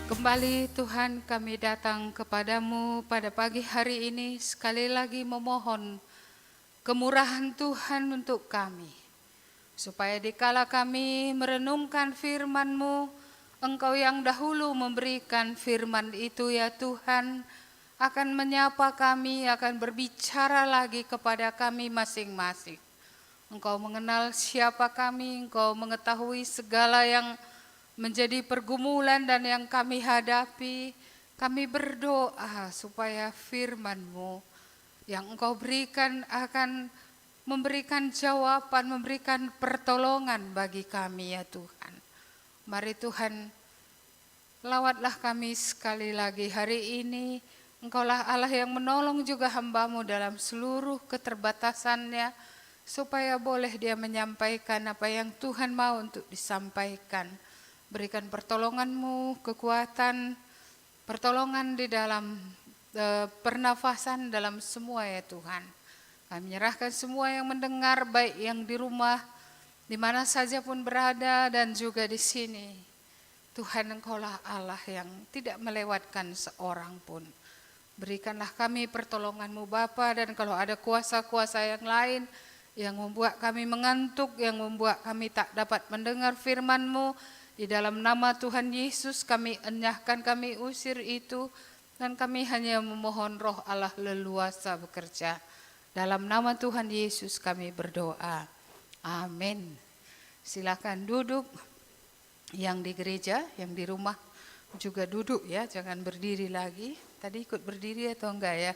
Kembali Tuhan kami datang kepadamu pada pagi hari ini sekali lagi memohon kemurahan Tuhan untuk kami. Supaya dikala kami merenungkan firman-Mu, Engkau yang dahulu memberikan firman itu ya Tuhan, akan menyapa kami, akan berbicara lagi kepada kami masing-masing. Engkau mengenal siapa kami, Engkau mengetahui segala yang menjadi pergumulan dan yang kami hadapi. Kami berdoa supaya firman-Mu yang Engkau berikan akan memberikan jawaban, memberikan pertolongan bagi kami ya Tuhan. Mari Tuhan, lawatlah kami sekali lagi hari ini. Engkaulah Allah yang menolong juga hamba-Mu dalam seluruh keterbatasannya, supaya boleh dia menyampaikan apa yang Tuhan mau untuk disampaikan. Berikan pertolongan-Mu, kekuatan, pertolongan di dalam pernafasan dalam semua ya Tuhan. Kami menyerahkan semua yang mendengar, baik yang di rumah, di mana saja pun berada, dan juga di sini. Tuhan, Engkaulah Allah yang tidak melewatkan seorang pun. Berikanlah kami pertolongan-Mu Bapa, dan kalau ada kuasa-kuasa yang lain yang membuat kami mengantuk, yang membuat kami tak dapat mendengar firman-Mu, di dalam nama Tuhan Yesus kami enyahkan, kami usir itu, dan kami hanya memohon Roh Allah leluasa bekerja. Dalam nama Tuhan Yesus kami berdoa. Amin. Silakan duduk. Yang di gereja, yang di rumah juga duduk ya, jangan berdiri lagi. Tadi ikut berdiri atau enggak ya?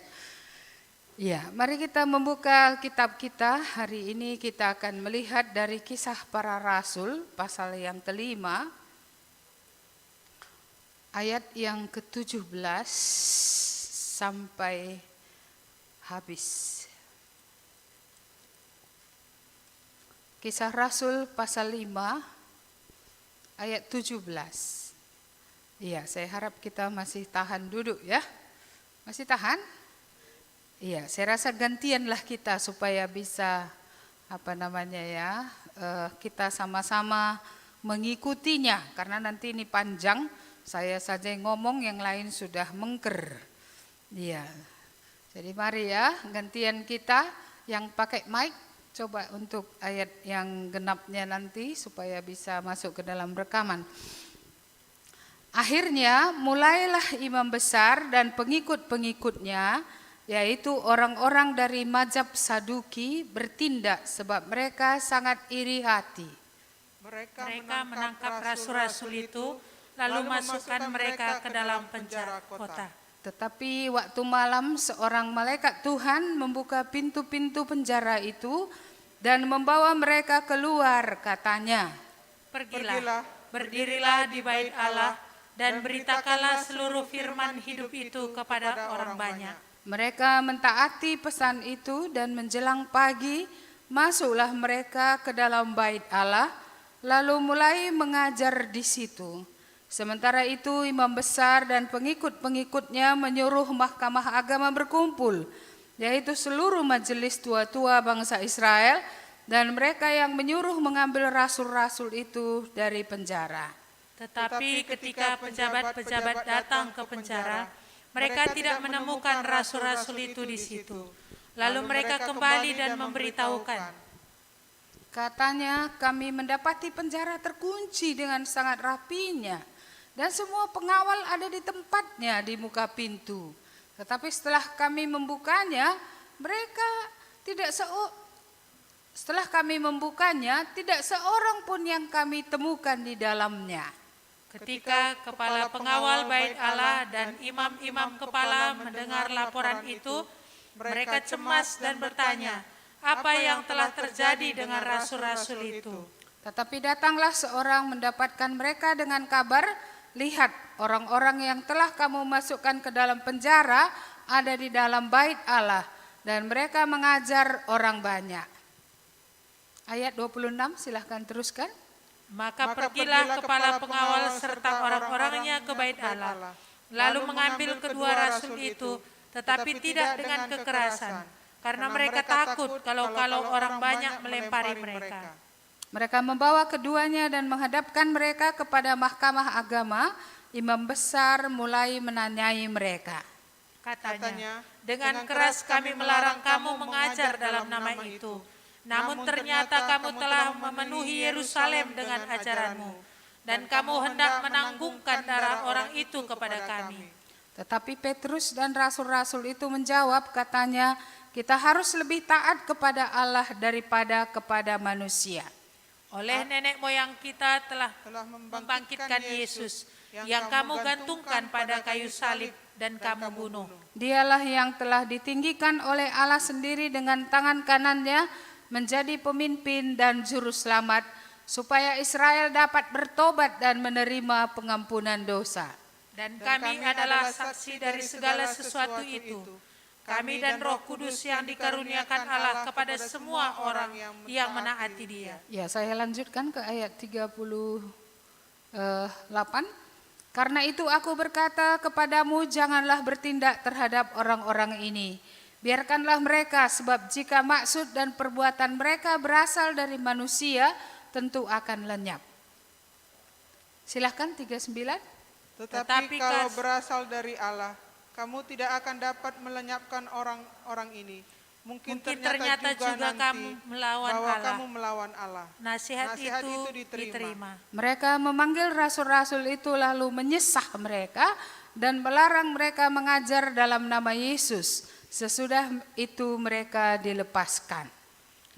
Ya, mari kita membuka kitab kita. Hari ini kita akan melihat dari Kisah Para Rasul, pasal yang kelima, ayat yang ke-17 sampai habis. Kisah Rasul pasal 5 ayat 17. Iya, saya harap kita masih tahan duduk ya. Masih tahan? Iya, saya rasa gantianlah kita supaya bisa kita sama-sama mengikutinya, karena nanti ini panjang, saya saja yang ngomong, yang lain sudah mengker. Iya. Jadi mari ya, gantian kita yang pakai mic, coba untuk ayat yang genapnya nanti supaya bisa masuk ke dalam rekaman. Akhirnya mulailah imam besar dan pengikut-pengikutnya, yaitu orang-orang dari mazhab Saduki, bertindak sebab mereka sangat iri hati. Mereka menangkap rasul-rasul itu, lalu masukkan mereka ke dalam penjara kota. Tetapi waktu malam seorang malaikat Tuhan membuka pintu-pintu penjara itu dan membawa mereka keluar, katanya, Pergilah, berdirilah di bait Allah, dan beritakanlah seluruh firman hidup itu kepada orang banyak. Mereka mentaati pesan itu, dan menjelang pagi masuklah mereka ke dalam bait Allah, lalu mulai mengajar di situ. Sementara itu imam besar dan pengikut-pengikutnya menyuruh mahkamah agama berkumpul, yaitu seluruh majelis tua-tua bangsa Israel, dan mereka yang menyuruh mengambil rasul-rasul itu dari penjara. Tetapi ketika pejabat-pejabat datang ke penjara, mereka tidak menemukan rasul-rasul itu di situ. Lalu mereka kembali dan memberitahukan, katanya, kami mendapati penjara terkunci dengan sangat rapinya, dan semua pengawal ada di tempatnya di muka pintu. Tetapi setelah kami membukanya, tidak seorang pun yang kami temukan di dalamnya. ketika kepala pengawal bait Allah dan imam-imam kepala mendengar laporan itu, mereka cemas dan bertanya, apa yang telah terjadi dengan rasul-rasul itu? Tetapi datanglah seorang mendapatkan mereka dengan kabar, lihat, orang-orang yang telah kamu masukkan ke dalam penjara ada di dalam bait Allah, dan mereka mengajar orang banyak. Ayat 26, silahkan teruskan. Maka pergilah kepala pengawal serta orang-orangnya ke bait Allah, lalu mengambil kedua rasul itu, tetapi tidak dengan kekerasan, karena mereka takut kalau orang banyak melempari mereka. Mereka membawa keduanya dan menghadapkan mereka kepada mahkamah agama, imam besar mulai menanyai mereka. Katanya, dengan keras kami melarang kamu mengajar dalam nama itu. Namun ternyata kamu telah memenuhi Yerusalem dengan ajaranmu. Dan kamu hendak menanggungkan darah orang itu kepada kami. Tetapi Petrus dan rasul-rasul itu menjawab, katanya, kita harus lebih taat kepada Allah daripada kepada manusia. Oleh nenek moyang kita telah membangkitkan Yesus yang kamu gantungkan pada kayu salib dan kamu bunuh. Dialah yang telah ditinggikan oleh Allah sendiri dengan tangan kanannya menjadi pemimpin dan juru selamat, supaya Israel dapat bertobat dan menerima pengampunan dosa. Dan kami adalah saksi dari segala sesuatu itu. Kami dan Roh Kudus yang dikaruniakan Allah kepada semua orang yang menaati Dia. Ya, saya lanjutkan ke ayat 38. Karena itu aku berkata kepadamu, janganlah bertindak terhadap orang-orang ini. Biarkanlah mereka, sebab jika maksud dan perbuatan mereka berasal dari manusia, tentu akan lenyap. Silahkan 39. Tetapi kalau berasal dari Allah, kamu tidak akan dapat melenyapkan orang-orang ini. Mungkin ternyata juga nanti kamu melawan bahwa Allah. kamu melawan Allah. Nasihat itu diterima. Mereka memanggil rasul-rasul itu lalu menyesah mereka dan melarang mereka mengajar dalam nama Yesus. Sesudah itu mereka dilepaskan.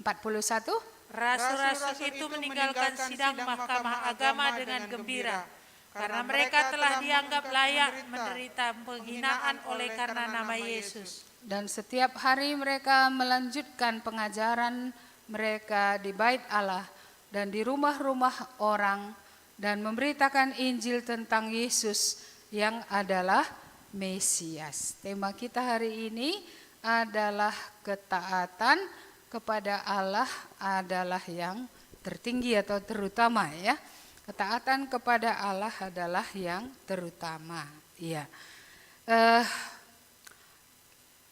41. Rasul-rasul itu meninggalkan sidang mahkamah agama dengan gembira, karena mereka telah dianggap layak menderita penghinaan oleh karena nama Yesus. Dan setiap hari mereka melanjutkan pengajaran mereka di bait Allah dan di rumah-rumah orang dan memberitakan Injil tentang Yesus yang adalah Mesias. Tema kita hari ini adalah ketaatan kepada Allah adalah yang tertinggi atau terutama, ya. Ketaatan kepada Allah adalah yang terutama. Ya.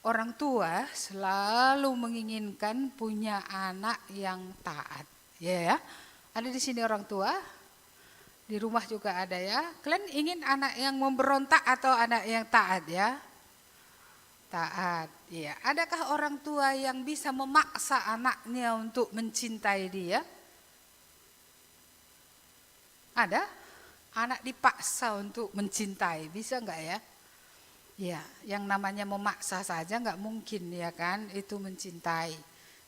Orang tua selalu menginginkan punya anak yang taat. Ya. Ada di sini orang tua? Di rumah juga ada, ya. Kalian ingin anak yang memberontak atau anak yang taat, ya? Taat, ya. Adakah orang tua yang bisa memaksa anaknya untuk mencintai dia? Ada? Anak dipaksa untuk mencintai, bisa enggak, ya? Ya, yang namanya memaksa saja enggak mungkin, ya kan, itu mencintai.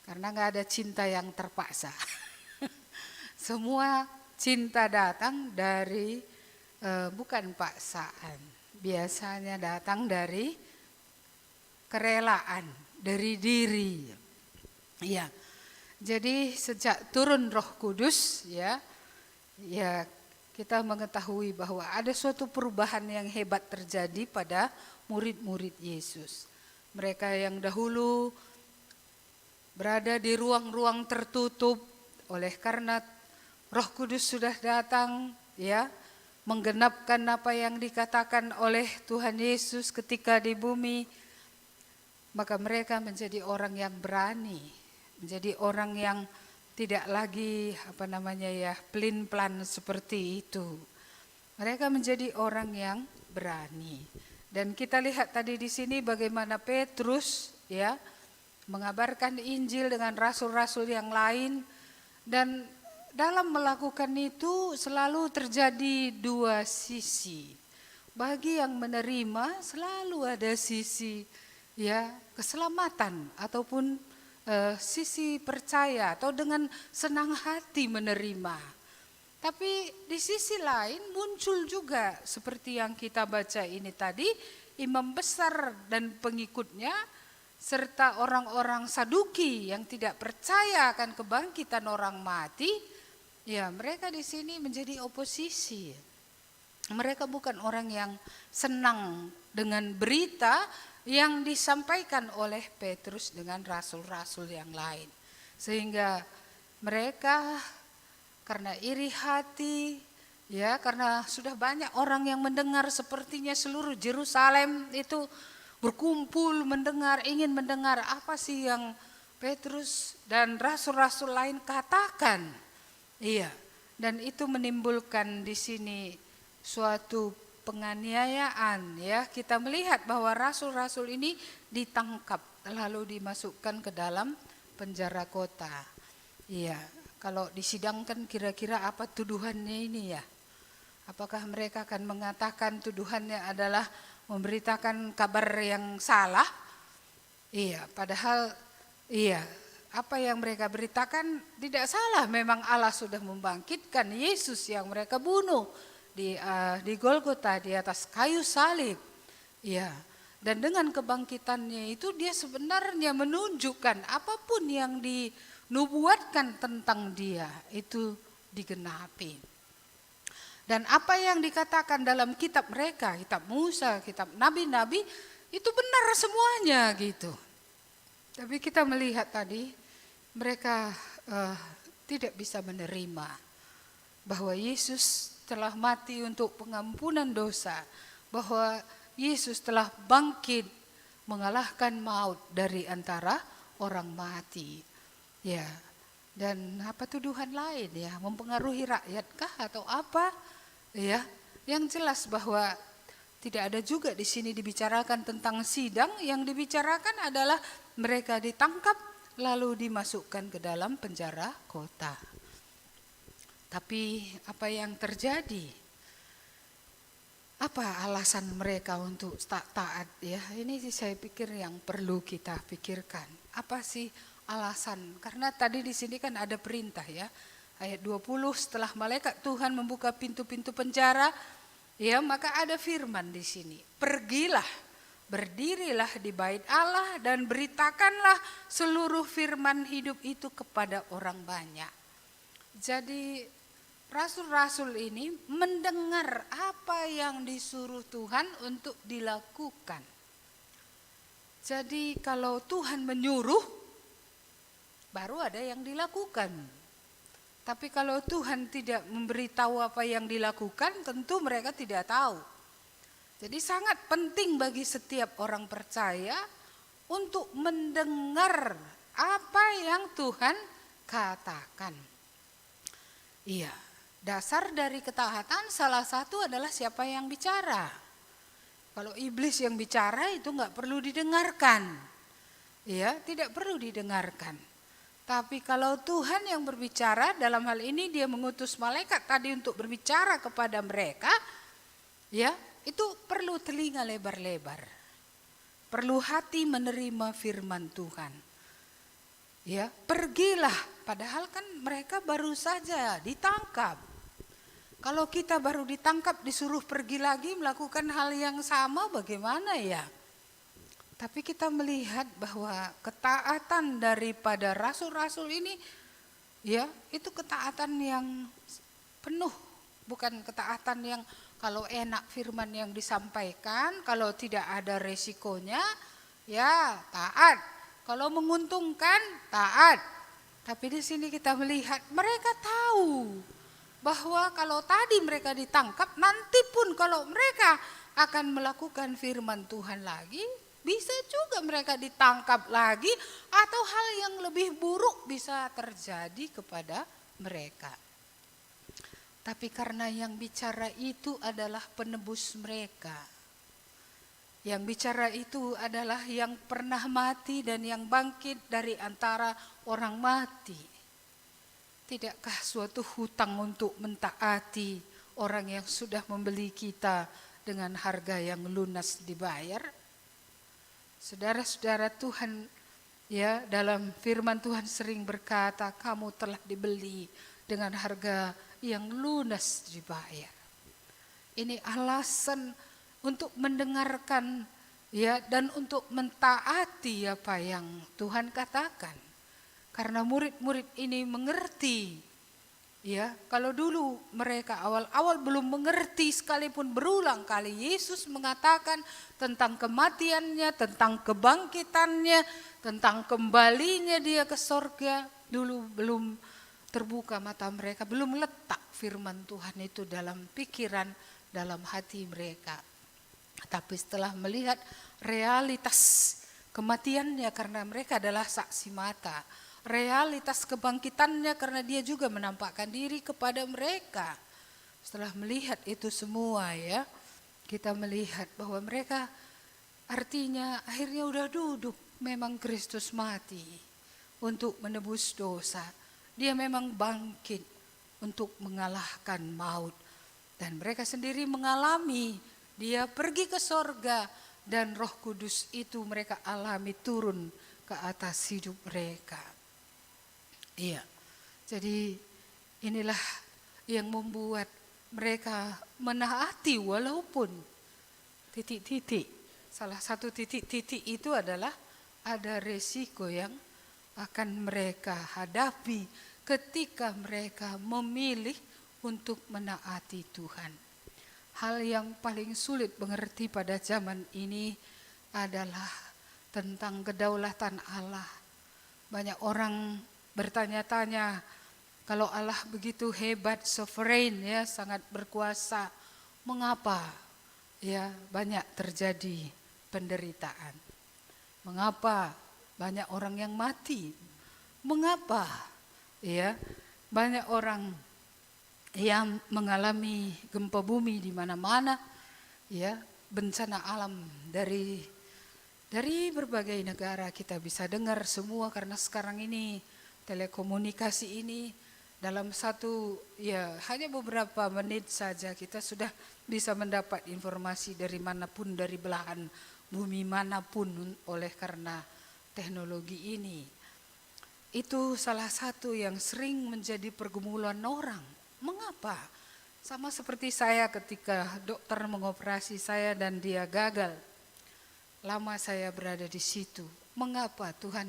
Karena enggak ada cinta yang terpaksa. Semua cinta datang dari bukan paksaan, biasanya datang dari kerelaan, dari diri. Ya, jadi sejak turun Roh Kudus, ya kita mengetahui bahwa ada suatu perubahan yang hebat terjadi pada murid-murid Yesus. Mereka yang dahulu berada di ruang-ruang tertutup, oleh karena Roh Kudus sudah datang, ya, menggenapkan apa yang dikatakan oleh Tuhan Yesus ketika di bumi, maka mereka menjadi orang yang berani, menjadi orang yang tidak lagi pelin-pelan seperti itu. Mereka menjadi orang yang berani. Dan kita lihat tadi di sini bagaimana Petrus, ya, mengabarkan Injil dengan rasul-rasul yang lain, dan dalam melakukan itu selalu terjadi dua sisi. Bagi yang menerima selalu ada sisi, ya, keselamatan ataupun sisi percaya atau dengan senang hati menerima. Tapi di sisi lain muncul juga seperti yang kita baca ini tadi, imam besar dan pengikutnya serta orang-orang Saduki yang tidak percaya akan kebangkitan orang mati. Ya, mereka di sini menjadi oposisi. Mereka bukan orang yang senang dengan berita yang disampaikan oleh Petrus dengan rasul-rasul yang lain. Sehingga mereka karena iri hati, ya, karena sudah banyak orang yang mendengar, sepertinya seluruh Yerusalem itu berkumpul mendengar, ingin mendengar apa sih yang Petrus dan rasul-rasul lain katakan. Iya, dan itu menimbulkan di sini suatu penganiayaan ya. Kita melihat bahwa rasul-rasul ini ditangkap lalu dimasukkan ke dalam penjara kota. Iya, kalau disidangkan kira-kira apa tuduhannya ini ya? Apakah mereka akan mengatakan tuduhannya adalah memberitakan kabar yang salah? Iya, padahal iya, apa yang mereka beritakan tidak salah. Memang Allah sudah membangkitkan Yesus yang mereka bunuh di Golgota, di atas kayu salib. Ya, dan dengan kebangkitannya itu dia sebenarnya menunjukkan apapun yang dinubuatkan tentang dia itu digenapi. Dan apa yang dikatakan dalam kitab mereka, kitab Musa, kitab nabi-nabi, itu benar semuanya gitu. Tapi kita melihat tadi mereka tidak bisa menerima bahwa Yesus telah mati untuk pengampunan dosa, bahwa Yesus telah bangkit mengalahkan maut dari antara orang mati. Ya, dan apa tuduhan lain ya, mempengaruhi rakyatkah atau apa? Ya, yang jelas bahwa tidak ada juga di sini dibicarakan tentang sidang, yang dibicarakan adalah mereka ditangkap lalu dimasukkan ke dalam penjara kota. Tapi apa yang terjadi? Apa alasan mereka untuk tak taat ya? Ini saya pikir yang perlu kita pikirkan. Apa sih alasan? Karena tadi di sini kan ada perintah ya. Ayat 20, setelah malaikat Tuhan membuka pintu-pintu penjara, ya maka ada firman di sini. Pergilah, berdirilah di bait Allah dan beritakanlah seluruh firman hidup itu kepada orang banyak. Jadi rasul-rasul ini mendengar apa yang disuruh Tuhan untuk dilakukan. Jadi kalau Tuhan menyuruh, baru ada yang dilakukan. Tapi kalau Tuhan tidak memberitahu apa yang dilakukan, tentu mereka tidak tahu. Jadi sangat penting bagi setiap orang percaya untuk mendengar apa yang Tuhan katakan. Iya, dasar dari ketaatan salah satu adalah siapa yang bicara. Kalau iblis yang bicara itu enggak perlu didengarkan. Iya, tidak perlu didengarkan. Tapi kalau Tuhan yang berbicara, dalam hal ini dia mengutus malaikat tadi untuk berbicara kepada mereka, ya itu perlu telinga lebar-lebar. Perlu hati menerima firman Tuhan. Ya, pergilah, padahal kan mereka baru saja ditangkap. Kalau kita baru ditangkap disuruh pergi lagi melakukan hal yang sama, bagaimana ya? Tapi kita melihat bahwa ketaatan daripada rasul-rasul ini ya itu ketaatan yang penuh, bukan ketaatan yang kalau enak firman yang disampaikan, kalau tidak ada resikonya ya taat, kalau menguntungkan taat. Tapi di sini kita melihat mereka tahu bahwa kalau tadi mereka ditangkap, nanti pun kalau mereka akan melakukan firman Tuhan lagi, bisa juga mereka ditangkap lagi atau hal yang lebih buruk bisa terjadi kepada mereka. Tapi karena yang bicara itu adalah penebus mereka. Yang bicara itu adalah yang pernah mati dan yang bangkit dari antara orang mati. Tidakkah suatu hutang untuk mentaati orang yang sudah membeli kita dengan harga yang lunas dibayar? Saudara-saudara Tuhan ya dalam firman Tuhan sering berkata kamu telah dibeli dengan harga yang lunas dibayar. Ini alasan untuk mendengarkan ya dan untuk mentaati apa yang Tuhan katakan. Karena murid-murid ini mengerti. Ya, kalau dulu mereka awal-awal belum mengerti sekalipun berulang kali Yesus mengatakan tentang kematiannya, tentang kebangkitannya, tentang kembalinya dia ke sorga, dulu belum terbuka mata mereka, belum letak firman Tuhan itu dalam pikiran, dalam hati mereka. Tapi setelah melihat realitas kematiannya karena mereka adalah saksi mata, realitas kebangkitannya karena dia juga menampakkan diri kepada mereka. Setelah melihat itu semua ya, kita melihat bahwa mereka artinya akhirnya udah duduk. Memang Kristus mati untuk menebus dosa. Dia memang bangkit untuk mengalahkan maut. Dan mereka sendiri mengalami, dia pergi ke sorga dan Roh Kudus itu mereka alami turun ke atas hidup mereka. Iya, jadi inilah yang membuat mereka menaati walaupun titik-titik. Salah satu titik-titik itu adalah ada resiko yang akan mereka hadapi ketika mereka memilih untuk menaati Tuhan. Hal yang paling sulit mengerti pada zaman ini adalah tentang kedaulatan Allah. Banyak orang bertanya-tanya, kalau Allah begitu hebat, sovereign ya, sangat berkuasa, mengapa ya banyak terjadi penderitaan? Mengapa banyak orang yang mati? Mengapa ya banyak orang yang mengalami gempa bumi di mana-mana, ya, bencana alam dari berbagai negara kita bisa dengar semua, karena sekarang ini telekomunikasi ini dalam satu ya hanya beberapa menit saja kita sudah bisa mendapat informasi dari manapun, dari belahan bumi manapun oleh karena teknologi ini. Itu salah satu yang sering menjadi pergumulan orang. Mengapa? Sama seperti saya ketika dokter mengoperasi saya dan dia gagal. Lama saya berada di situ. Mengapa Tuhan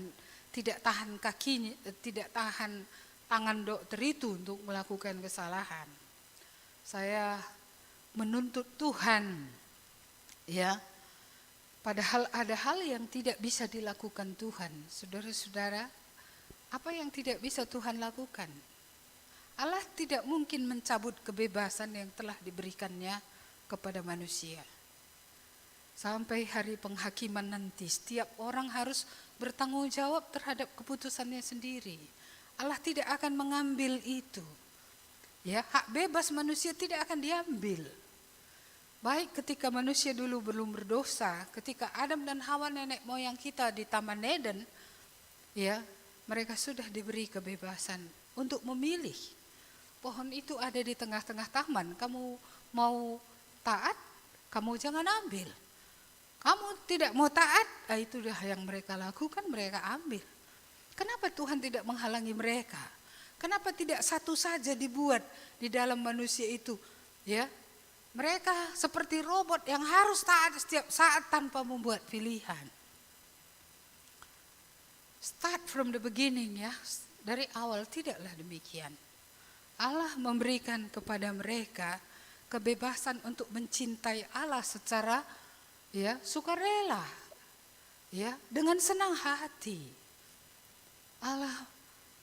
tidak tahan kakinya, tidak tahan tangan dokter itu untuk melakukan kesalahan? Saya menuntut Tuhan, ya. Padahal ada hal yang tidak bisa dilakukan Tuhan. Saudara-saudara, apa yang tidak bisa Tuhan lakukan? Allah tidak mungkin mencabut kebebasan yang telah diberikannya kepada manusia. Sampai hari penghakiman nanti, setiap orang harus bertanggung jawab terhadap keputusannya sendiri. Allah tidak akan mengambil itu. Ya, hak bebas manusia tidak akan diambil. Baik ketika manusia dulu belum berdosa, ketika Adam dan Hawa nenek moyang kita di Taman Eden, ya, mereka sudah diberi kebebasan untuk memilih. Pohon itu ada di tengah-tengah taman, kamu mau taat, kamu jangan ambil. Kamu tidak mau taat, itulah yang mereka lakukan, mereka ambil. Kenapa Tuhan tidak menghalangi mereka? Kenapa tidak satu saja dibuat di dalam manusia itu? Ya, mereka seperti robot yang harus taat setiap saat tanpa membuat pilihan. Start from the beginning ya, dari awal tidaklah demikian. Allah memberikan kepada mereka kebebasan untuk mencintai Allah secara ya sukarela, ya dengan senang hati. Allah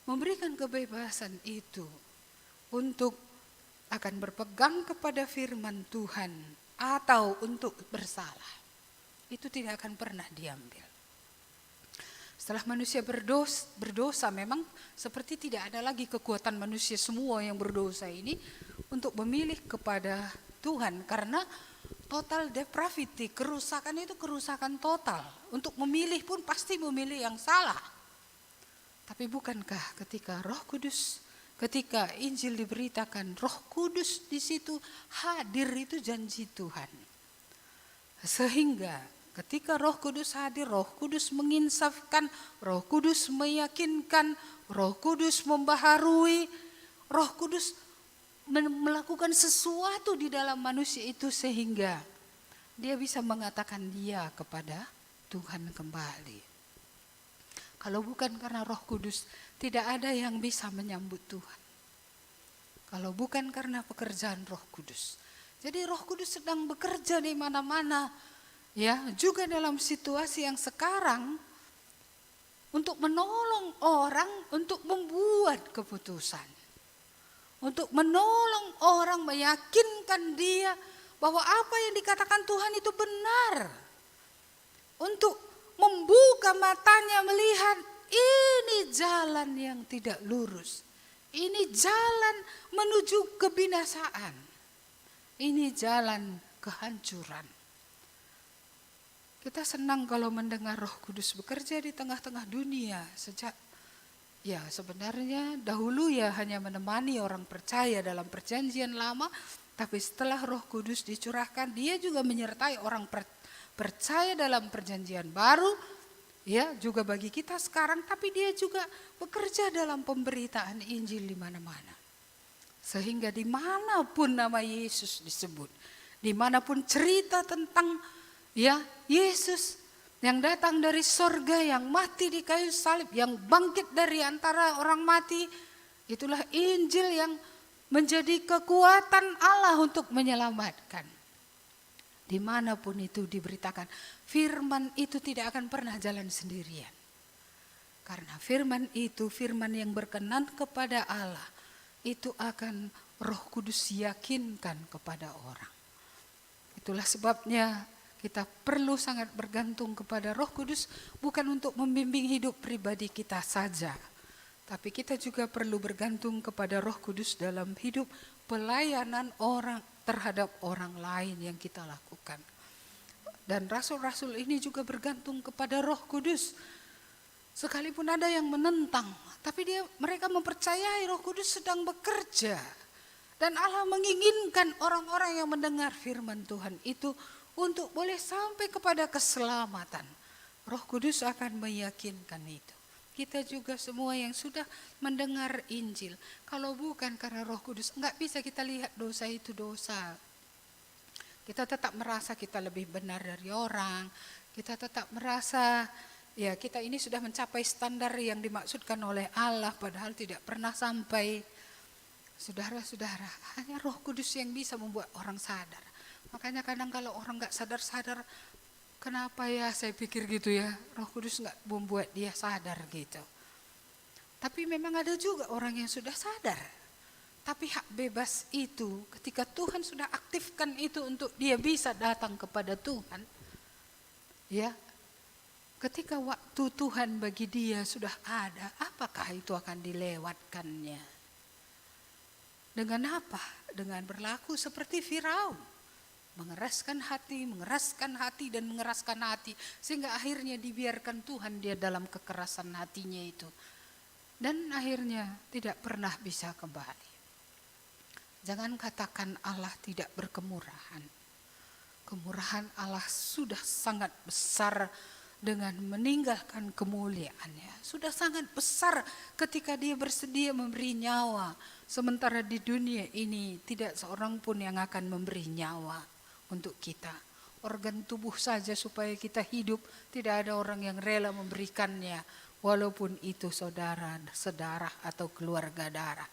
memberikan kebebasan itu untuk akan berpegang kepada firman Tuhan atau untuk bersalah. Itu tidak akan pernah diambil. Setelah manusia berdosa memang seperti tidak ada lagi kekuatan manusia semua yang berdosa ini untuk memilih kepada Tuhan, karena total depravity, kerusakan itu kerusakan total. Untuk memilih pun pasti memilih yang salah. Tapi bukankah ketika Roh Kudus, ketika Injil diberitakan, Roh Kudus di situ hadir, itu janji Tuhan. Sehingga ketika Roh Kudus hadir, Roh Kudus menginsafkan, Roh Kudus meyakinkan, Roh Kudus membaharui, Roh Kudus melakukan sesuatu di dalam manusia itu sehingga dia bisa mengatakan dia kepada Tuhan kembali. Kalau bukan karena Roh Kudus, tidak ada yang bisa menyambut Tuhan. Kalau bukan karena pekerjaan Roh Kudus. Jadi Roh Kudus sedang bekerja di mana-mana. Ya, juga dalam situasi yang sekarang untuk menolong orang untuk membuat keputusan. Untuk menolong orang, meyakinkan dia bahwa apa yang dikatakan Tuhan itu benar. Untuk membuka matanya melihat ini jalan yang tidak lurus. Ini jalan menuju kebinasaan. Ini jalan kehancuran. Kita senang kalau mendengar Roh Kudus bekerja di tengah-tengah dunia sejak sebenarnya dahulu hanya menemani orang percaya dalam perjanjian lama, tapi setelah Roh Kudus dicurahkan, dia juga menyertai orang percaya dalam perjanjian baru, juga bagi kita sekarang, tapi dia juga bekerja dalam pemberitaan Injil di mana-mana. Sehingga dimanapun nama Yesus disebut, dimanapun cerita tentang Yesus yang datang dari sorga, yang mati di kayu salib, yang bangkit dari antara orang mati, itulah Injil yang menjadi kekuatan Allah untuk menyelamatkan. Dimanapun itu diberitakan, firman itu tidak akan pernah jalan sendirian. Karena firman itu firman yang berkenan kepada Allah, itu akan Roh Kudus yakinkan kepada orang. Itulah sebabnya kita perlu sangat bergantung kepada Roh Kudus, bukan untuk membimbing hidup pribadi kita saja, tapi kita juga perlu bergantung kepada Roh Kudus dalam hidup pelayanan orang terhadap orang lain yang kita lakukan. Dan rasul-rasul ini juga bergantung kepada Roh Kudus. Sekalipun ada yang menentang, tapi mereka mempercayai Roh Kudus sedang bekerja. Dan Allah menginginkan orang-orang yang mendengar firman Tuhan itu untuk boleh sampai kepada keselamatan. Roh Kudus akan meyakinkan itu. Kita juga semua yang sudah mendengar Injil, kalau bukan karena Roh Kudus, enggak bisa kita lihat dosa itu dosa. Kita tetap merasa kita lebih benar dari orang, kita tetap merasa kita ini sudah mencapai standar yang dimaksudkan oleh Allah, padahal tidak pernah sampai. Saudara-saudara, hanya Roh Kudus yang bisa membuat orang sadar. Makanya kadang kalau orang gak sadar-sadar, kenapa saya pikir gitu Roh Kudus gak membuat dia sadar gitu. Tapi memang ada juga orang yang sudah sadar. Tapi hak bebas itu ketika Tuhan sudah aktifkan itu untuk dia bisa datang kepada Tuhan. Ketika waktu Tuhan bagi dia sudah ada, apakah itu akan dilewatkannya? Dengan apa? Dengan berlaku seperti Firaun. Mengeraskan hati dan mengeraskan hati. Sehingga akhirnya dibiarkan Tuhan dia dalam kekerasan hatinya itu. Dan akhirnya tidak pernah bisa kembali. Jangan katakan Allah tidak berkemurahan. Kemurahan Allah sudah sangat besar dengan meninggalkan kemuliaannya. Sudah sangat besar ketika dia bersedia memberi nyawa. Sementara di dunia ini tidak seorang pun yang akan memberi nyawa untuk kita. Organ tubuh saja supaya kita hidup, tidak ada orang yang rela memberikannya, walaupun itu saudara, sedarah atau keluarga darah.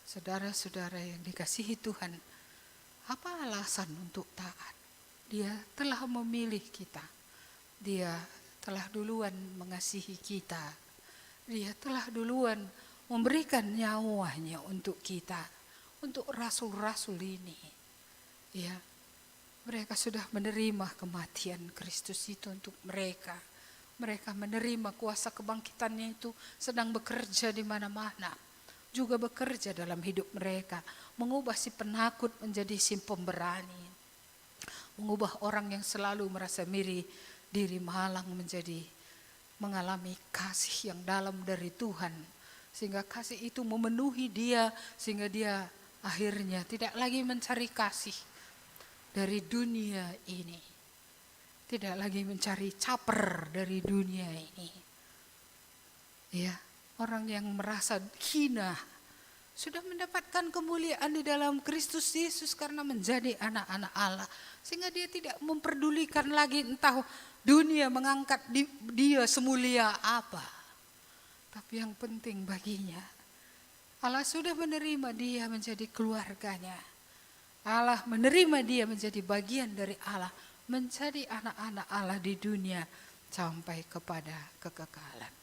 Saudara-saudara yang dikasihi Tuhan, apa alasan untuk taat? Dia telah memilih kita. Dia telah duluan mengasihi kita. Dia telah duluan memberikan nyawanya untuk kita, untuk rasul-rasul ini. Mereka sudah menerima kematian Kristus itu untuk mereka. Mereka menerima kuasa kebangkitannya itu sedang bekerja di mana-mana. Juga bekerja dalam hidup mereka, mengubah si penakut menjadi si pemberani. Mengubah orang yang selalu merasa diri malang menjadi mengalami kasih yang dalam dari Tuhan. Sehingga kasih itu memenuhi dia, sehingga dia akhirnya tidak lagi mencari kasih dari dunia ini. Tidak lagi mencari caper dari dunia ini. Orang yang merasa hina sudah mendapatkan kemuliaan di dalam Kristus Yesus karena menjadi anak-anak Allah. Sehingga dia tidak memperdulikan lagi entah dunia mengangkat dia semulia apa. Tapi yang penting baginya, Allah sudah menerima dia menjadi keluarganya. Allah menerima dia menjadi bagian dari Allah, menjadi anak-anak Allah di dunia sampai kepada kekekalan.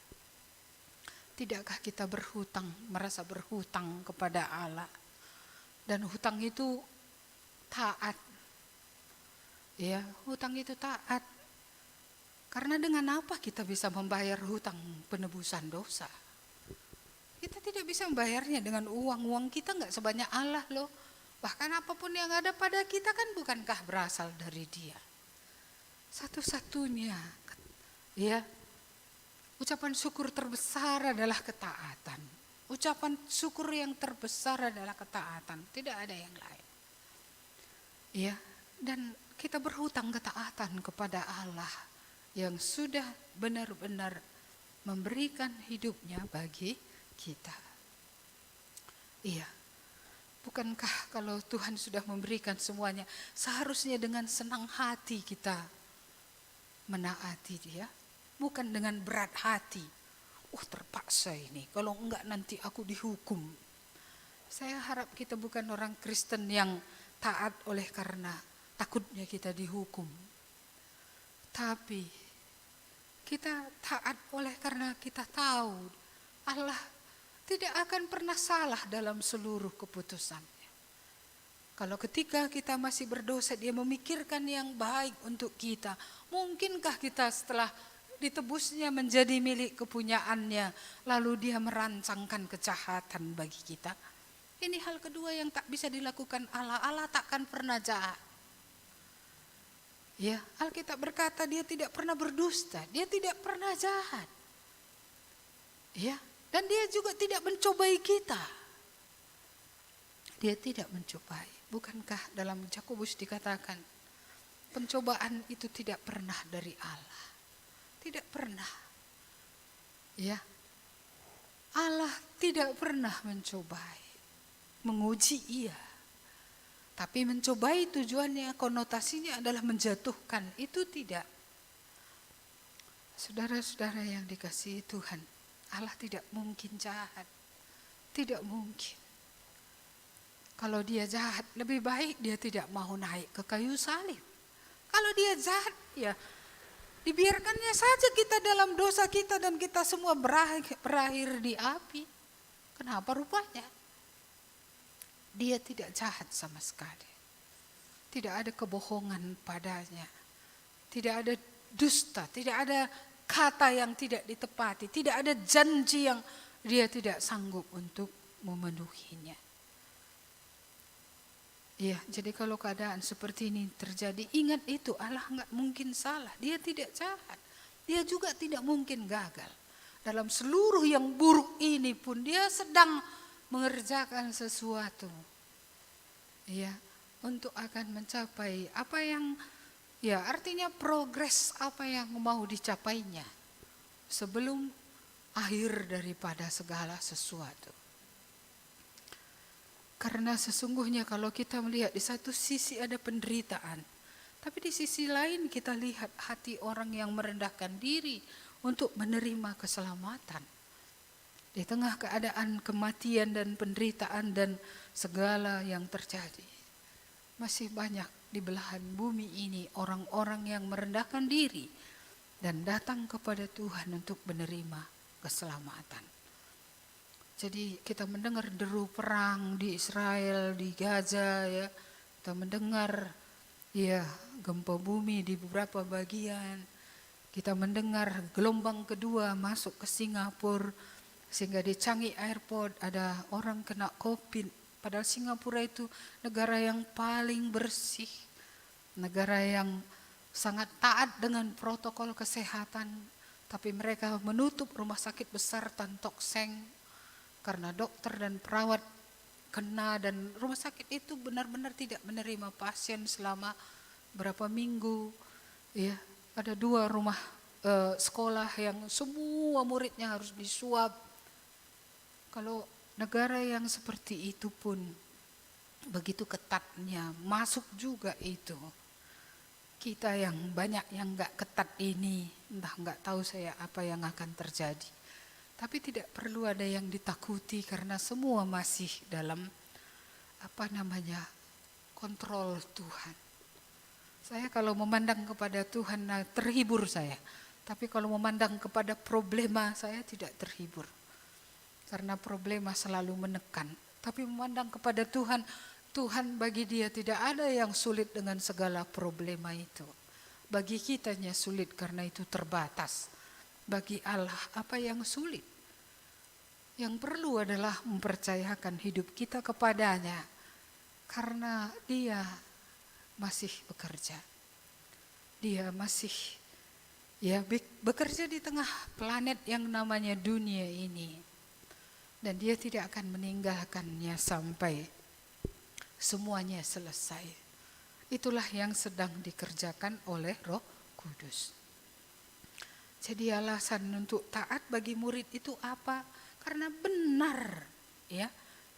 Tidakkah kita merasa berhutang kepada Allah? Dan hutang itu taat. Hutang itu taat. Karena dengan apa kita bisa membayar hutang penebusan dosa? Kita tidak bisa membayarnya dengan uang kita nggak sebanyak Allah loh. Bahkan apapun yang ada pada kita kan bukankah berasal dari Dia. Satu-satunya, ya, ucapan syukur terbesar adalah ketaatan. Ucapan syukur yang terbesar adalah ketaatan, tidak ada yang lain. Ya, dan kita berhutang ketaatan kepada Allah yang sudah benar-benar memberikan hidupnya bagi kita. Iya, bukankah kalau Tuhan sudah memberikan semuanya, seharusnya dengan senang hati kita menaati Dia, bukan dengan berat hati. Terpaksa ini, kalau enggak nanti aku dihukum. Saya harap kita bukan orang Kristen yang taat oleh karena takutnya kita dihukum. Tapi kita taat oleh karena kita tahu Allah tidak akan pernah salah dalam seluruh keputusannya. Kalau ketika kita masih berdosa, Dia memikirkan yang baik untuk kita. Mungkinkah kita setelah ditebusnya menjadi milik kepunyaannya, lalu Dia merancangkan kejahatan bagi kita? Ini hal kedua yang tak bisa dilakukan Allah. Allah takkan pernah jahat. Ya, Alkitab berkata Dia tidak pernah berdusta, Dia tidak pernah jahat. Ya, dan Dia juga tidak mencobai kita. Dia tidak mencobai. Bukankah dalam Yakobus dikatakan pencobaan itu tidak pernah dari Allah? Tidak pernah. Ya. Allah tidak pernah mencobai. Menguji iya. Tapi mencobai tujuannya, konotasinya adalah menjatuhkan. Itu tidak. Saudara-saudara yang dikasihi Tuhan, Allah tidak mungkin jahat. Tidak mungkin. Kalau Dia jahat, lebih baik Dia tidak mau naik ke kayu salib. Kalau Dia jahat, ya dibiarkannya saja kita dalam dosa kita dan kita semua berakhir di api. Kenapa rupanya? Dia tidak jahat sama sekali. Tidak ada kebohongan padanya. Tidak ada dusta, tidak ada kata yang tidak ditepati, tidak ada janji yang Dia tidak sanggup untuk memenuhinya. Ya, jadi kalau keadaan seperti ini terjadi, ingat itu, Allah nggak mungkin salah. Dia tidak jahat. Dia juga tidak mungkin gagal. Dalam seluruh yang buruk ini pun Dia sedang mengerjakan sesuatu. Ya, untuk akan mencapai apa yang, ya artinya progres apa yang mau dicapainya sebelum akhir daripada segala sesuatu. Karena sesungguhnya kalau kita melihat di satu sisi ada penderitaan, tapi di sisi lain kita lihat hati orang yang merendahkan diri untuk menerima keselamatan. Di tengah keadaan kematian dan penderitaan dan segala yang terjadi, masih banyak di belahan bumi ini orang-orang yang merendahkan diri dan datang kepada Tuhan untuk menerima keselamatan. Jadi kita mendengar deru perang di Israel, di Gaza, ya. Kita mendengar ya gempa bumi di beberapa bagian. Kita mendengar gelombang kedua masuk ke Singapura, sehingga di Changi Airport ada orang kena COVID. Padahal Singapura itu negara yang paling bersih, negara yang sangat taat dengan protokol kesehatan, tapi mereka menutup rumah sakit besar Tan Tock Seng karena dokter dan perawat kena, dan rumah sakit itu benar-benar tidak menerima pasien selama berapa minggu. Ya, ada 2 rumah sekolah yang semua muridnya harus disuap. Kalau negara yang seperti itu pun begitu ketatnya masuk juga itu. Kita yang banyak yang enggak ketat ini, entah enggak tahu saya apa yang akan terjadi. Tapi tidak perlu ada yang ditakuti karena semua masih dalam kontrol Tuhan. Saya kalau memandang kepada Tuhan terhibur saya. Tapi kalau memandang kepada problema saya tidak terhibur. Karena problema selalu menekan. Tapi memandang kepada Tuhan, Tuhan bagi Dia tidak ada yang sulit dengan segala problema itu. Bagi kitanya sulit karena itu terbatas. Bagi Allah apa yang sulit? Yang perlu adalah mempercayakan hidup kita kepadanya. Karena dia masih bekerja. Dia masih bekerja di tengah planet yang namanya dunia ini. Dan dia tidak akan meninggalkannya sampai semuanya selesai. Itulah yang sedang dikerjakan oleh Roh Kudus. Jadi alasan untuk taat bagi murid itu apa? Karena benar, ya.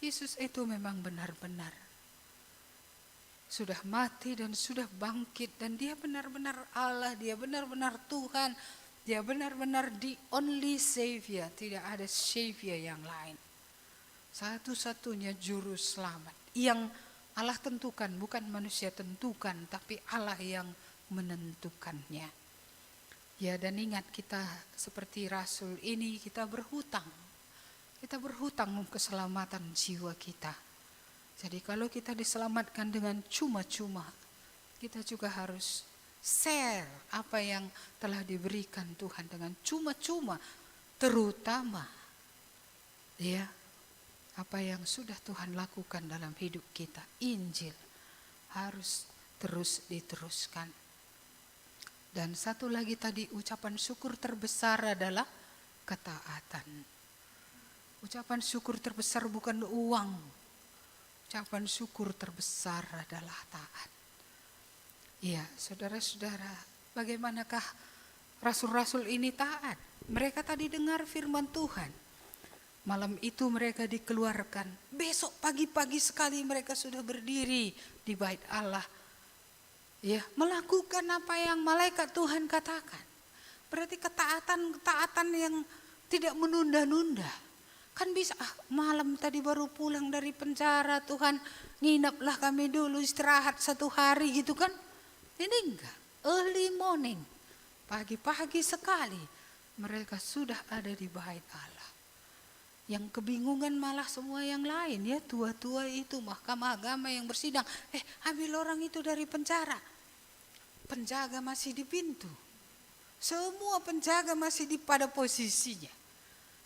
Yesus itu memang benar-benar sudah mati dan sudah bangkit, dan dia benar-benar Allah, dia benar-benar Tuhan, dia benar-benar the only Savior, tidak ada Savior yang lain. Satu-satunya juru selamat yang Allah tentukan, bukan manusia tentukan, tapi Allah yang menentukannya. Ya, dan ingat, kita seperti Rasul ini, kita berhutang keselamatan jiwa kita. Jadi kalau kita diselamatkan dengan cuma-cuma, kita juga harus share apa yang telah diberikan Tuhan dengan cuma-cuma, terutama ya apa yang sudah Tuhan lakukan dalam hidup kita. Injil harus terus diteruskan. Dan satu lagi tadi, ucapan syukur terbesar adalah ketaatan. Ucapan syukur terbesar bukan uang. Ucapan syukur terbesar adalah taat. Ya, saudara-saudara, bagaimanakah rasul-rasul ini taat? Mereka tadi dengar firman Tuhan. Malam itu mereka dikeluarkan. Besok pagi-pagi sekali mereka sudah berdiri di bait Allah. Ya, melakukan apa yang malaikat Tuhan katakan. Berarti ketaatan yang tidak menunda-nunda. Kan bisa, malam tadi baru pulang dari penjara, Tuhan ngineplah kami dulu, istirahat 1 hari gitu kan. Ini enggak, early morning, pagi-pagi sekali mereka sudah ada di bait Allah. Yang kebingungan malah semua yang lain, ya, tua-tua itu, mahkamah agama yang bersidang, ambil orang itu dari penjara. Penjaga masih di pintu, semua penjaga masih pada posisinya.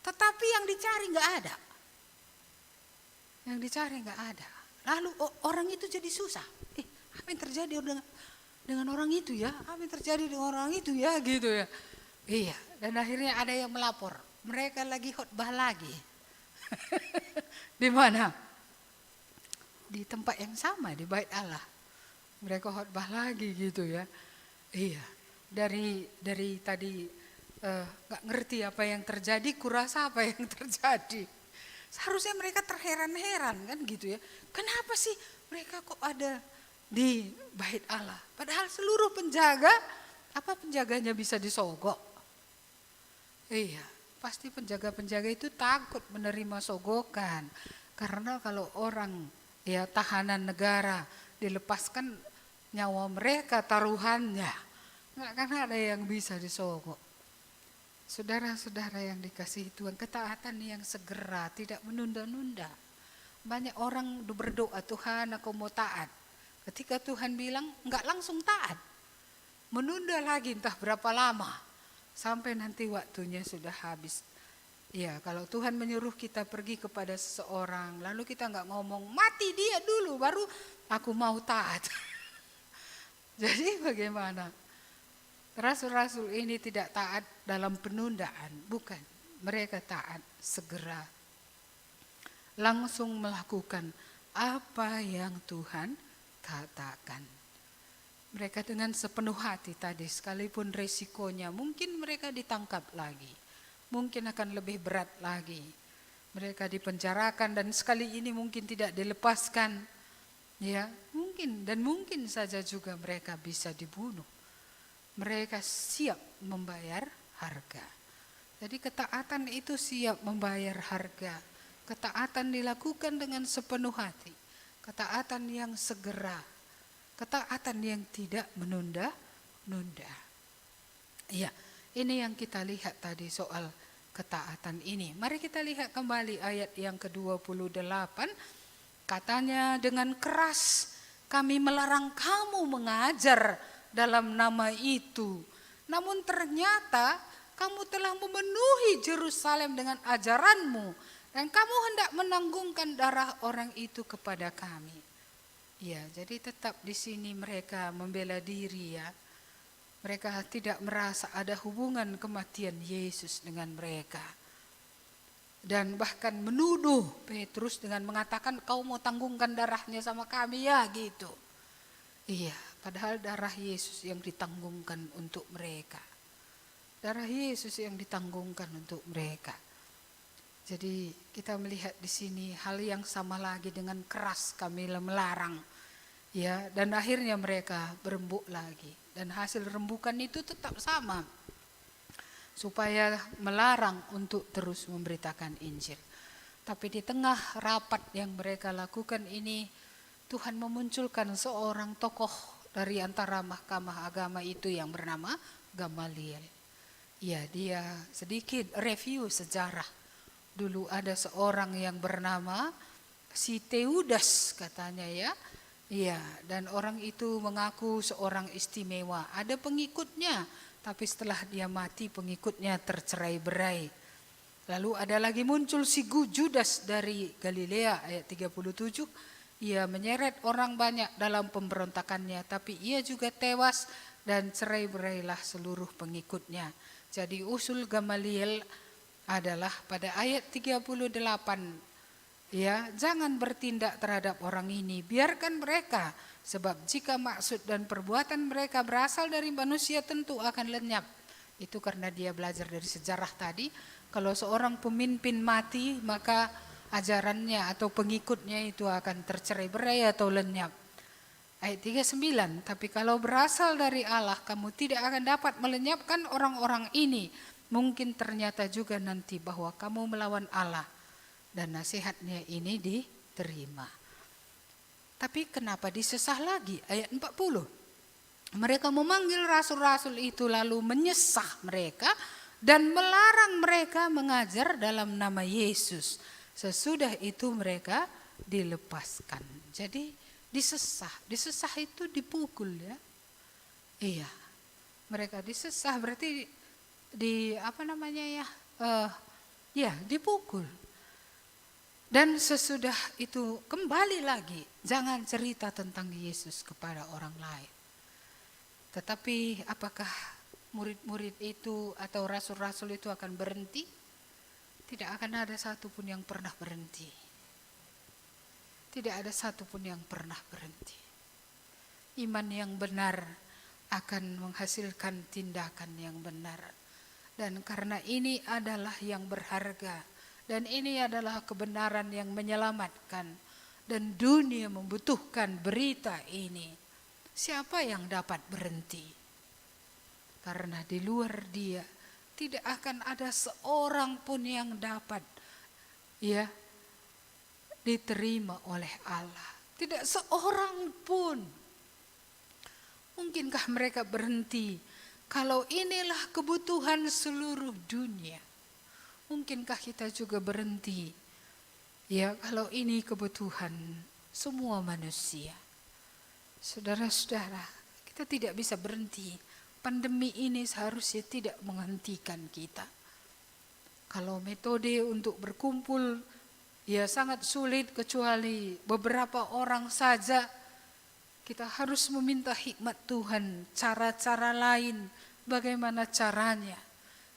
Tetapi yang dicari nggak ada. Yang dicari nggak ada. Lalu orang itu jadi susah. Apa yang terjadi dengan orang itu ya? Apa yang terjadi dengan orang itu ya? Gitu ya. Iya. Dan akhirnya ada yang melapor. Mereka lagi khotbah lagi. Di mana? Di tempat yang sama, di bait Allah. Mereka khotbah lagi gitu ya. Iya. Dari tadi gak ngerti apa yang terjadi, kurasa apa yang terjadi. Seharusnya mereka terheran-heran kan gitu ya. Kenapa sih mereka kok ada di bait Allah? Padahal seluruh penjaganya bisa disogok. Iya, pasti penjaga-penjaga itu takut menerima sogokan. Karena kalau orang ya tahanan negara dilepaskan, nyawa mereka taruhannya. Nggak akan ada yang bisa disogok. Saudara-saudara yang dikasihi Tuhan, ketaatan yang segera, tidak menunda-nunda. Banyak orang berdoa, Tuhan aku mau taat. Ketika Tuhan bilang, enggak langsung taat. Menunda lagi entah berapa lama, sampai nanti waktunya sudah habis. Ya, kalau Tuhan menyuruh kita pergi kepada seseorang, lalu kita enggak ngomong, mati dia dulu, baru aku mau taat. Jadi bagaimana? Rasul-rasul ini tidak taat dalam penundaan, bukan. Mereka taat segera. Langsung melakukan apa yang Tuhan katakan. Mereka dengan sepenuh hati tadi, sekalipun resikonya mungkin mereka ditangkap lagi. Mungkin akan lebih berat lagi. Mereka dipenjarakan dan sekali ini mungkin tidak dilepaskan. Ya, mungkin saja juga mereka bisa dibunuh. Mereka siap membayar harga. Jadi ketaatan itu siap membayar harga. Ketaatan dilakukan dengan sepenuh hati. Ketaatan yang segera. Ketaatan yang tidak menunda-nunda. Ya, ini yang kita lihat tadi soal ketaatan ini. Mari kita lihat kembali ayat yang ke-28. Katanya, dengan keras kami melarang kamu mengajar dalam nama itu. Namun ternyata kamu telah memenuhi Yerusalem dengan ajaranmu dan kamu hendak menanggungkan darah orang itu kepada kami. Ya, jadi tetap di sini mereka membela diri ya. Mereka tidak merasa ada hubungan kematian Yesus dengan mereka. Dan bahkan menuduh Petrus dengan mengatakan, kau mau tanggungkan darahnya sama kami ya gitu. Iya, padahal darah Yesus yang ditanggungkan untuk mereka. Darah Yesus yang ditanggungkan untuk mereka. Jadi kita melihat di sini hal yang sama lagi dengan keras kami melarang. Ya, dan akhirnya mereka berembuk lagi. Dan hasil rembukan itu tetap sama. Supaya melarang untuk terus memberitakan Injil. Tapi di tengah rapat yang mereka lakukan ini, Tuhan memunculkan seorang tokoh dari antara mahkamah agama itu yang bernama Gamaliel. Ya, dia sedikit review sejarah. Dulu ada seorang yang bernama si Teudas katanya ya. Iya, dan orang itu mengaku seorang istimewa. Ada pengikutnya, tapi setelah dia mati pengikutnya tercerai-berai. Lalu ada lagi muncul si Judas dari Galilea ayat 37. Ia menyeret orang banyak dalam pemberontakannya, tapi ia juga tewas dan cerai-berailah seluruh pengikutnya. Jadi usul Gamaliel adalah pada ayat 38. Ya, jangan bertindak terhadap orang ini, biarkan mereka, sebab jika maksud dan perbuatan mereka berasal dari manusia tentu akan lenyap. Itu karena dia belajar dari sejarah tadi, kalau seorang pemimpin mati maka ajarannya atau pengikutnya itu akan tercerai-berai atau lenyap. Ayat 39, tapi kalau berasal dari Allah kamu tidak akan dapat melenyapkan orang-orang ini. Mungkin ternyata juga nanti bahwa kamu melawan Allah. Dan nasihatnya ini diterima. Tapi kenapa disesah lagi? Ayat 40. Mereka memanggil rasul-rasul itu lalu menyesah mereka dan melarang mereka mengajar dalam nama Yesus. Sesudah itu mereka dilepaskan. Jadi disesah. Disesah itu dipukul ya. Iya. Mereka disesah berarti dipukul. Dan sesudah itu kembali lagi, jangan cerita tentang Yesus kepada orang lain. Tetapi apakah murid-murid itu atau rasul-rasul itu akan berhenti? Tidak akan ada satupun yang pernah berhenti. Tidak ada satupun yang pernah berhenti. Iman yang benar akan menghasilkan tindakan yang benar. Dan karena ini adalah yang berharga. Dan ini adalah kebenaran yang menyelamatkan. Dan dunia membutuhkan berita ini. Siapa yang dapat berhenti? Karena di luar dia tidak akan ada seorang pun yang dapat diterima oleh Allah. Tidak seorang pun. Mungkinkah mereka berhenti kalau inilah kebutuhan seluruh dunia? Mungkinkah kita juga berhenti? Ya, kalau ini kebutuhan semua manusia. Saudara-saudara, kita tidak bisa berhenti. Pandemi ini seharusnya tidak menghentikan kita. Kalau metode untuk berkumpul ya sangat sulit kecuali beberapa orang saja. Kita harus meminta hikmat Tuhan, cara-cara lain, bagaimana caranya.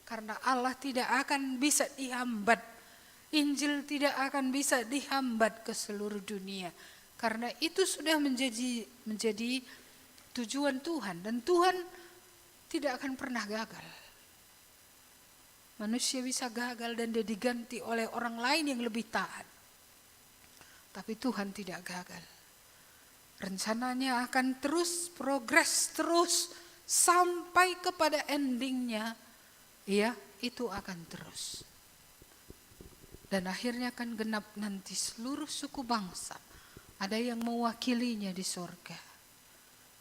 Karena Allah tidak akan bisa dihambat. Injil tidak akan bisa dihambat ke seluruh dunia. Karena itu sudah menjadi tujuan Tuhan. Dan Tuhan tidak akan pernah gagal. Manusia bisa gagal dan dia diganti oleh orang lain yang lebih taat. Tapi Tuhan tidak gagal. Rencananya akan terus progres terus sampai kepada endingnya. Ya, itu akan terus. Dan akhirnya akan genap nanti seluruh suku bangsa. Ada yang mewakilinya di sorga.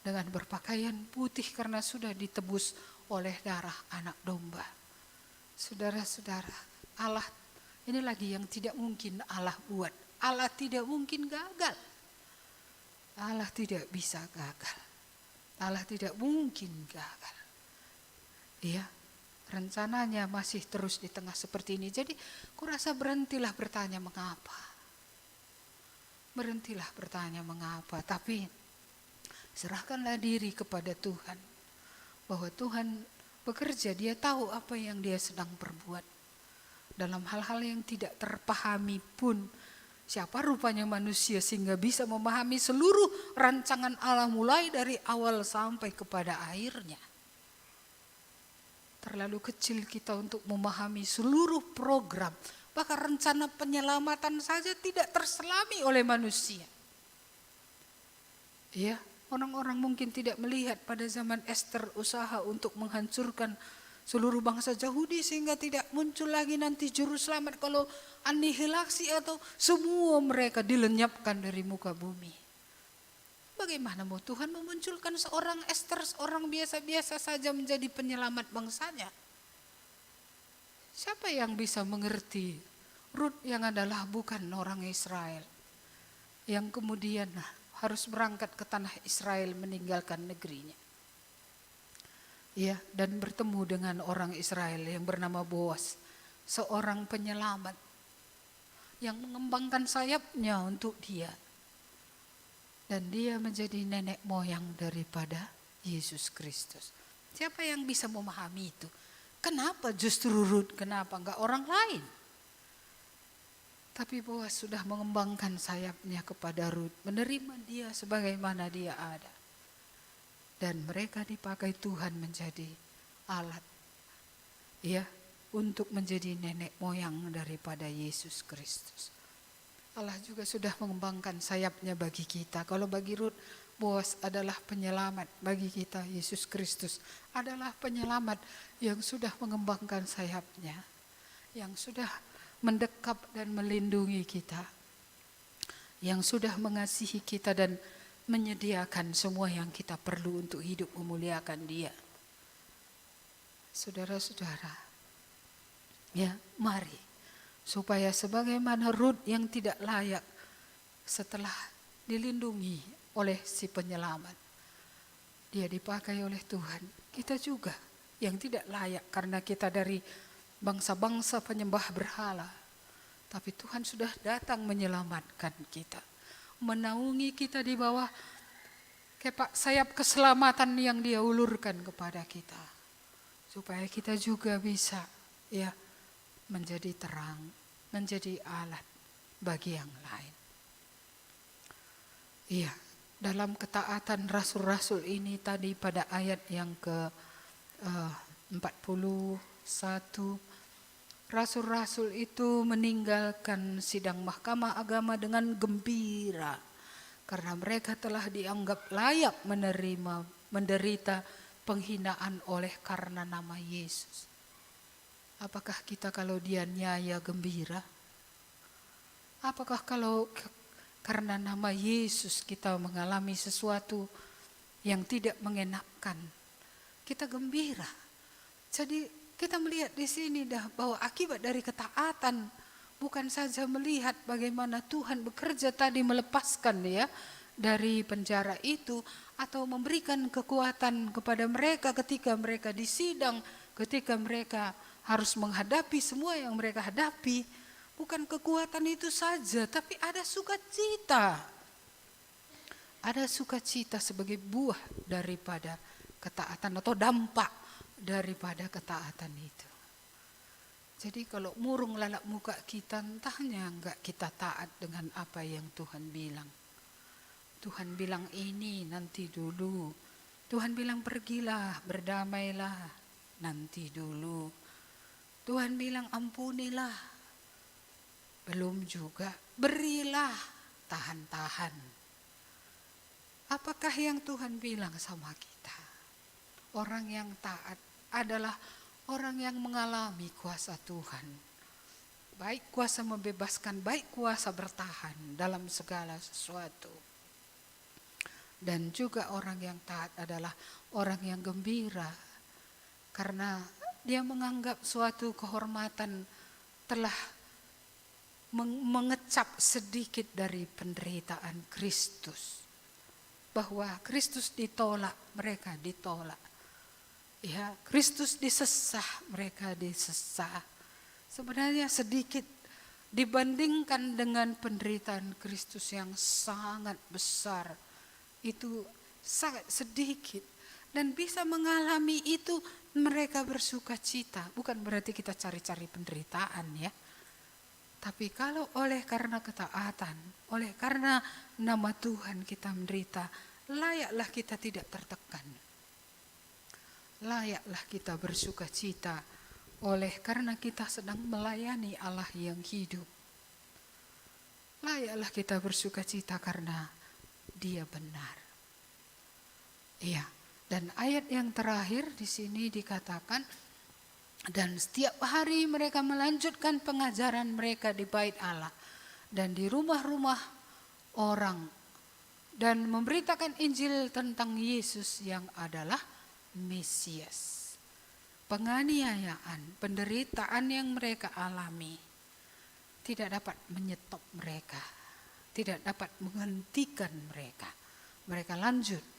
Dengan berpakaian putih karena sudah ditebus oleh darah anak domba. Saudara-saudara, Allah ini lagi yang tidak mungkin Allah buat. Allah tidak mungkin gagal. Allah tidak bisa gagal. Allah tidak mungkin gagal. Iya. Rencananya masih terus di tengah seperti ini. Jadi kurasa berhentilah bertanya mengapa. berhentilah bertanya mengapa, tapi serahkanlah diri kepada Tuhan. Bahwa Tuhan bekerja, dia tahu apa yang dia sedang perbuat. Dalam hal-hal yang tidak terpahami pun, siapa rupanya manusia sehingga bisa memahami seluruh rancangan Allah mulai dari awal sampai kepada akhirnya. Terlalu kecil kita untuk memahami seluruh program, bahkan rencana penyelamatan saja tidak terselami oleh manusia. Ya, orang-orang mungkin tidak melihat pada zaman Ester usaha untuk menghancurkan seluruh bangsa Yahudi sehingga tidak muncul lagi nanti juru selamat kalau anihilasi atau semua mereka dilenyapkan dari muka bumi. Bagaimana mau Tuhan memunculkan seorang Ester, seorang biasa-biasa saja menjadi penyelamat bangsanya? Siapa yang bisa mengerti Rut yang adalah bukan orang Israel, yang kemudian harus berangkat ke tanah Israel meninggalkan negerinya. Ya, dan bertemu dengan orang Israel yang bernama Boas, seorang penyelamat yang mengembangkan sayapnya untuk dia. Dan dia menjadi nenek moyang daripada Yesus Kristus. Siapa yang bisa memahami itu? Kenapa justru Rut? Kenapa enggak orang lain? Tapi Boas sudah mengembangkan sayapnya kepada Rut, menerima dia sebagaimana dia ada. Dan mereka dipakai Tuhan menjadi alat, ya, untuk menjadi nenek moyang daripada Yesus Kristus. Allah juga sudah mengembangkan sayapnya bagi kita. Kalau bagi Rut, Boas adalah penyelamat. Bagi kita, Yesus Kristus adalah penyelamat yang sudah mengembangkan sayapnya, yang sudah mendekap dan melindungi kita, yang sudah mengasihi kita dan menyediakan semua yang kita perlu untuk hidup memuliakan Dia. Saudara-saudara, ya, mari. Supaya sebagaimana Rut yang tidak layak setelah dilindungi oleh si penyelamat, dia dipakai oleh Tuhan. Kita juga yang tidak layak karena kita dari bangsa-bangsa penyembah berhala. Tapi Tuhan sudah datang menyelamatkan kita, menaungi kita di bawah kepak sayap keselamatan yang Dia ulurkan kepada kita. Supaya kita juga bisa, ya, menjadi terang, menjadi alat bagi yang lain. Iya, dalam ketaatan rasul-rasul ini tadi pada ayat yang ke-41, rasul-rasul itu meninggalkan sidang mahkamah agama dengan gembira karena mereka telah dianggap layak menderita penghinaan oleh karena nama Yesus. Apakah kita kalau dianiaya gembira? Apakah kalau karena nama Yesus kita mengalami sesuatu yang tidak mengenakkan, kita gembira? Jadi kita melihat di sini bahwa akibat dari ketaatan bukan saja melihat bagaimana Tuhan bekerja tadi melepaskan ya dari penjara itu atau memberikan kekuatan kepada mereka ketika mereka disidang, ketika mereka harus menghadapi semua yang mereka hadapi. Bukan kekuatan itu saja, tapi ada sukacita. Ada sukacita sebagai buah daripada ketaatan atau dampak daripada ketaatan itu. Jadi kalau murung lalap muka kita, entahnya enggak kita taat dengan apa yang Tuhan bilang. Tuhan bilang ini nanti dulu. Tuhan bilang pergilah, berdamailah, nanti dulu. Tuhan bilang ampunilah, belum juga, berilah, tahan-tahan. Apakah yang Tuhan bilang sama kita? Orang yang taat adalah orang yang mengalami kuasa Tuhan. Baik kuasa membebaskan, baik kuasa bertahan dalam segala sesuatu. Dan juga orang yang taat adalah orang yang gembira. Karena dia menganggap suatu kehormatan telah mengecap sedikit dari penderitaan Kristus. Bahwa Kristus ditolak, mereka ditolak. Ya, Kristus disesah, mereka disesah. Sebenarnya sedikit dibandingkan dengan penderitaan Kristus yang sangat besar, itu sangat sedikit. Dan bisa mengalami itu mereka bersuka cita. Bukan berarti kita cari-cari penderitaan ya. Tapi kalau oleh karena ketaatan, oleh karena nama Tuhan kita menderita, layaklah kita tidak tertekan. Layaklah kita bersuka cita oleh karena kita sedang melayani Allah yang hidup. Layaklah kita bersuka cita karena Dia benar. Iya. Dan ayat yang terakhir di sini dikatakan, dan setiap hari mereka melanjutkan pengajaran mereka di bait Allah dan di rumah-rumah orang dan memberitakan Injil tentang Yesus yang adalah Mesias. Penganiayaan, penderitaan yang mereka alami tidak dapat menyetop mereka, tidak dapat menghentikan mereka. Mereka lanjut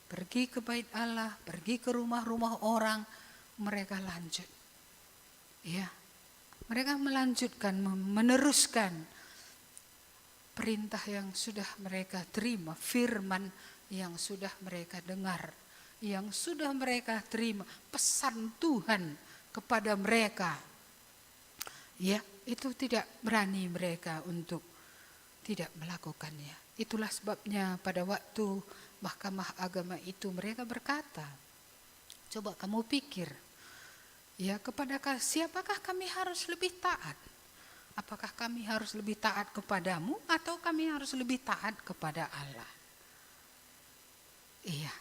pergi ke bait Allah, pergi ke rumah-rumah orang, mereka lanjut. Ya, mereka melanjutkan, meneruskan perintah yang sudah mereka terima, firman yang sudah mereka dengar, yang sudah mereka terima, pesan Tuhan kepada mereka. Ya, itu tidak berani mereka untuk tidak melakukannya. Itulah sebabnya pada waktu Mahkamah Agama itu mereka berkata, coba kamu pikir, ya kepada siapakah kami harus lebih taat? Apakah kami harus lebih taat kepadamu atau kami harus lebih taat kepada Allah? Iya,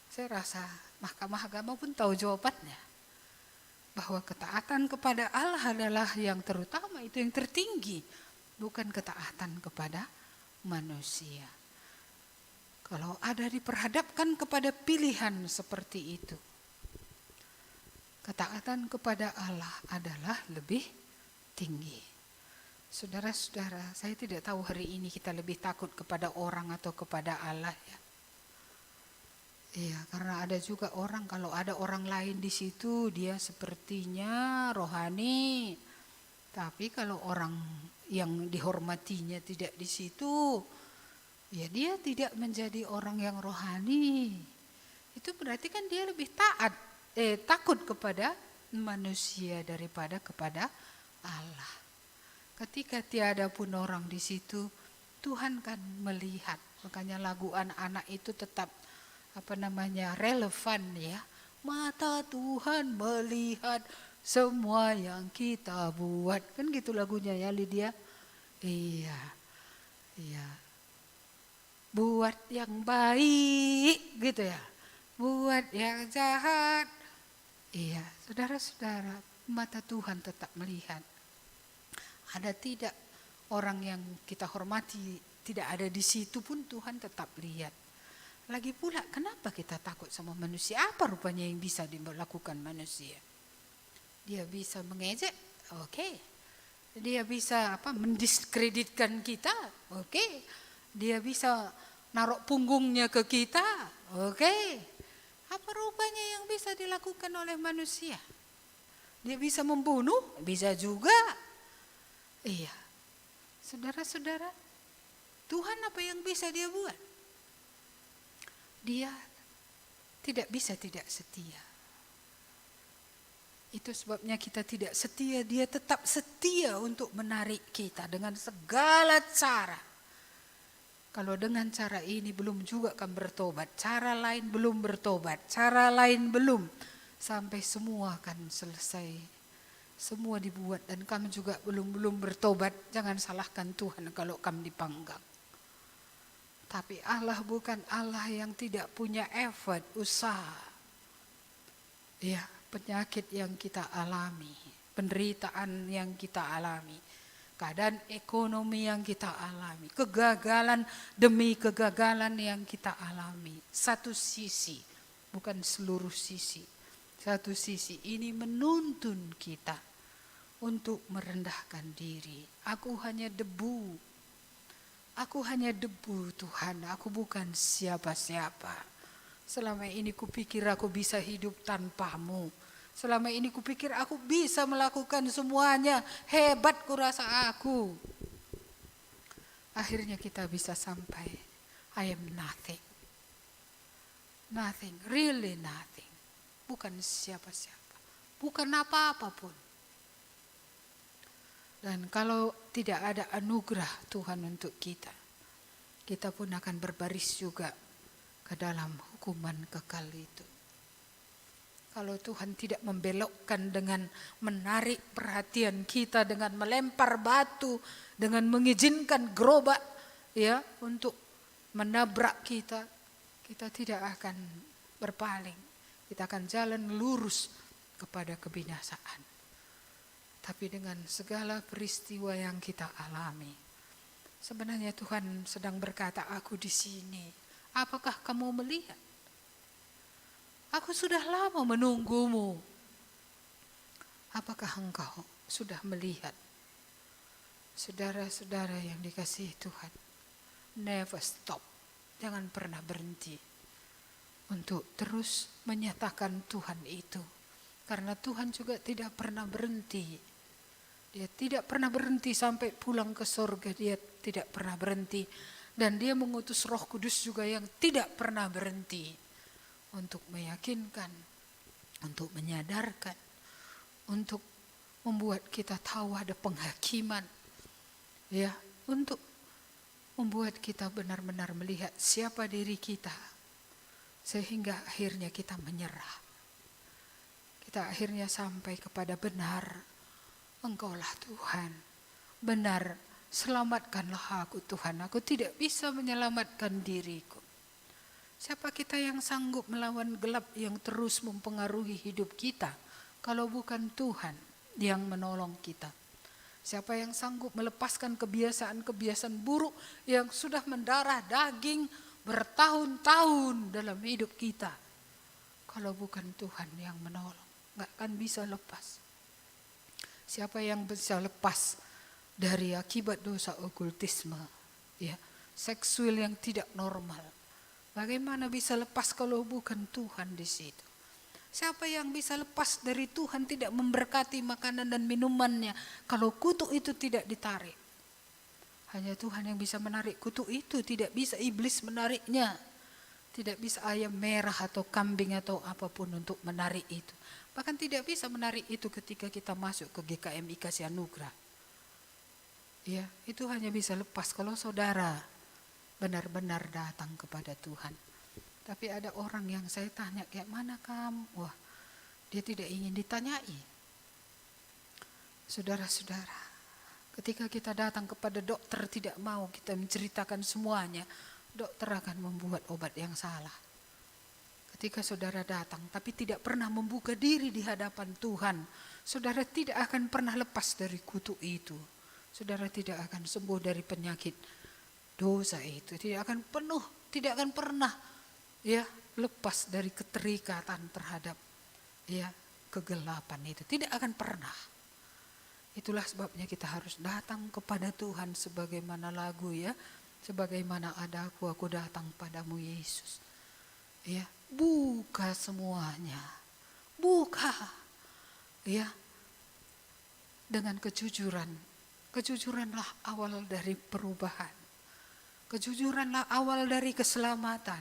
saya rasa Mahkamah Agama pun tahu jawabannya. Bahwa ketaatan kepada Allah adalah yang terutama, itu yang tertinggi. Bukan ketaatan kepada manusia. Kalau ada diperhadapkan kepada pilihan seperti itu, ketaatan kepada Allah adalah lebih tinggi. Saudara-saudara, saya tidak tahu hari ini kita lebih takut kepada orang atau kepada Allah ya. Iya, karena ada juga orang, kalau ada orang lain di situ dia sepertinya rohani. Tapi kalau orang yang dihormatinya tidak di situ, ya dia tidak menjadi orang yang rohani. Itu berarti kan dia lebih takut kepada manusia daripada kepada Allah. Ketika tiada pun orang di situ, Tuhan kan melihat. Makanya lagu anak-anak itu tetap relevan ya. Mata Tuhan melihat semua yang kita buat. Kan gitu lagunya ya Lydia. Iya. Iya. Buat yang baik gitu ya. Buat yang jahat. Iya, saudara-saudara, mata Tuhan tetap melihat. Ada tidak orang yang kita hormati tidak ada di situ pun Tuhan tetap lihat. Lagi pula kenapa kita takut sama manusia? Apa rupanya yang bisa dilakukan manusia? Dia bisa mengejek, oke. Dia bisa mendiskreditkan kita, oke. Dia bisa naruh punggungnya ke kita, oke. Apa rupanya yang bisa dilakukan oleh manusia? Dia bisa membunuh, bisa juga. Iya, saudara-saudara, Tuhan apa yang bisa dia buat? Dia tidak bisa tidak setia. Itu sebabnya kita tidak setia, dia tetap setia untuk menarik kita dengan segala cara. Kalau dengan cara ini belum juga akan bertobat, cara lain belum bertobat, cara lain belum, sampai semua akan selesai. Semua dibuat dan kamu juga belum bertobat, jangan salahkan Tuhan kalau kamu dipanggang. Tapi Allah bukan Allah yang tidak punya effort, usaha. Ya, penyakit yang kita alami, penderitaan yang kita alami, keadaan ekonomi yang kita alami, kegagalan demi kegagalan yang kita alami. Satu sisi, bukan seluruh sisi. Satu sisi ini menuntun kita untuk merendahkan diri. Aku hanya debu. Aku hanya debu Tuhan. Aku bukan siapa-siapa. Selama ini kupikir aku bisa hidup tanpamu. Selama ini kupikir aku bisa melakukan semuanya, hebat kurasa aku. Akhirnya kita bisa sampai, I am nothing. Nothing, really nothing. Bukan siapa-siapa, bukan apa-apa pun. Dan kalau tidak ada anugerah Tuhan untuk kita, kita pun akan berbaris juga ke dalam hukuman kekal itu. Kalau Tuhan tidak membelokkan dengan menarik perhatian kita, dengan melempar batu, dengan mengizinkan gerobak ya untuk menabrak kita, kita tidak akan berpaling. Kita akan jalan lurus kepada kebinasaan. Tapi dengan segala peristiwa yang kita alami, sebenarnya Tuhan sedang berkata, aku di sini. Apakah kamu melihat? Aku sudah lama menunggumu. Apakah engkau sudah melihat? Saudara-saudara yang dikasihi Tuhan, never stop. Jangan pernah berhenti untuk terus menyatakan Tuhan itu. Karena Tuhan juga tidak pernah berhenti. Dia tidak pernah berhenti sampai pulang ke surga. Dia tidak pernah berhenti. Dan dia mengutus Roh Kudus juga yang tidak pernah berhenti. Untuk meyakinkan, untuk menyadarkan, untuk membuat kita tahu ada penghakiman, ya, untuk membuat kita benar-benar melihat siapa diri kita, sehingga akhirnya kita menyerah. Kita akhirnya sampai kepada benar, Engkaulah Tuhan, benar, selamatkanlah aku Tuhan, aku tidak bisa menyelamatkan diriku. Siapa kita yang sanggup melawan gelap yang terus mempengaruhi hidup kita kalau bukan Tuhan yang menolong kita? Siapa yang sanggup melepaskan kebiasaan-kebiasaan buruk yang sudah mendarah daging bertahun-tahun dalam hidup kita? Kalau bukan Tuhan yang menolong, gak akan bisa lepas. Siapa yang bisa lepas dari akibat dosa okultisme, ya, seksual yang tidak normal? Bagaimana bisa lepas kalau bukan Tuhan di situ? Siapa yang bisa lepas dari Tuhan tidak memberkati makanan dan minumannya kalau kutuk itu tidak ditarik? Hanya Tuhan yang bisa menarik kutuk itu, tidak bisa iblis menariknya. Tidak bisa ayam merah atau kambing atau apapun untuk menarik itu. Bahkan tidak bisa menarik itu ketika kita masuk ke GKMI Kasih Anugerah. Ya, itu hanya bisa lepas kalau saudara benar-benar datang kepada Tuhan. Tapi ada orang yang saya tanya, kayak mana kamu? Wah, dia tidak ingin ditanyai. Saudara-saudara, ketika kita datang kepada dokter tidak mau kita menceritakan semuanya, dokter akan membuat obat yang salah. Ketika saudara datang tapi tidak pernah membuka diri di hadapan Tuhan, saudara tidak akan pernah lepas dari kutuk itu. Saudara tidak akan sembuh dari penyakit dosa itu, tidak akan pernah ya lepas dari keterikatan terhadap ya kegelapan itu, tidak akan pernah. Itulah sebabnya kita harus datang kepada Tuhan sebagaimana lagu ya, sebagaimana ada aku datang padamu Yesus. Ya, buka semuanya. Buka. Ya. Dengan kejujuran. Kejujuranlah awal dari perubahan. Kejujuranlah awal dari keselamatan.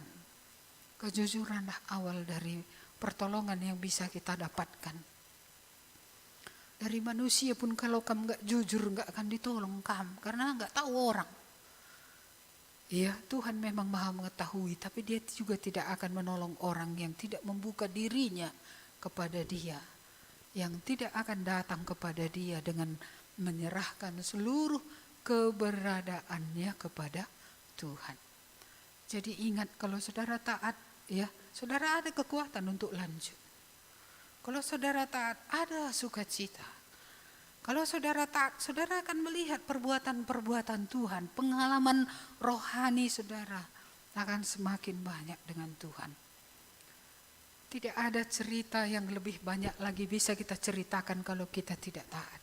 Kejujuranlah awal dari pertolongan yang bisa kita dapatkan. Dari manusia pun kalau kamu gak jujur gak akan ditolong kamu. Karena gak tahu orang. Ya, Tuhan memang maha mengetahui. Tapi dia juga tidak akan menolong orang yang tidak membuka dirinya kepada dia. Yang tidak akan datang kepada dia dengan menyerahkan seluruh keberadaannya kepada Tuhan. Jadi ingat kalau saudara taat, ya, saudara ada kekuatan untuk lanjut. Kalau saudara taat, ada sukacita. Kalau saudara taat, saudara akan melihat perbuatan-perbuatan Tuhan. Pengalaman rohani saudara akan semakin banyak dengan Tuhan. Tidak ada cerita yang lebih banyak lagi bisa kita ceritakan kalau kita tidak taat.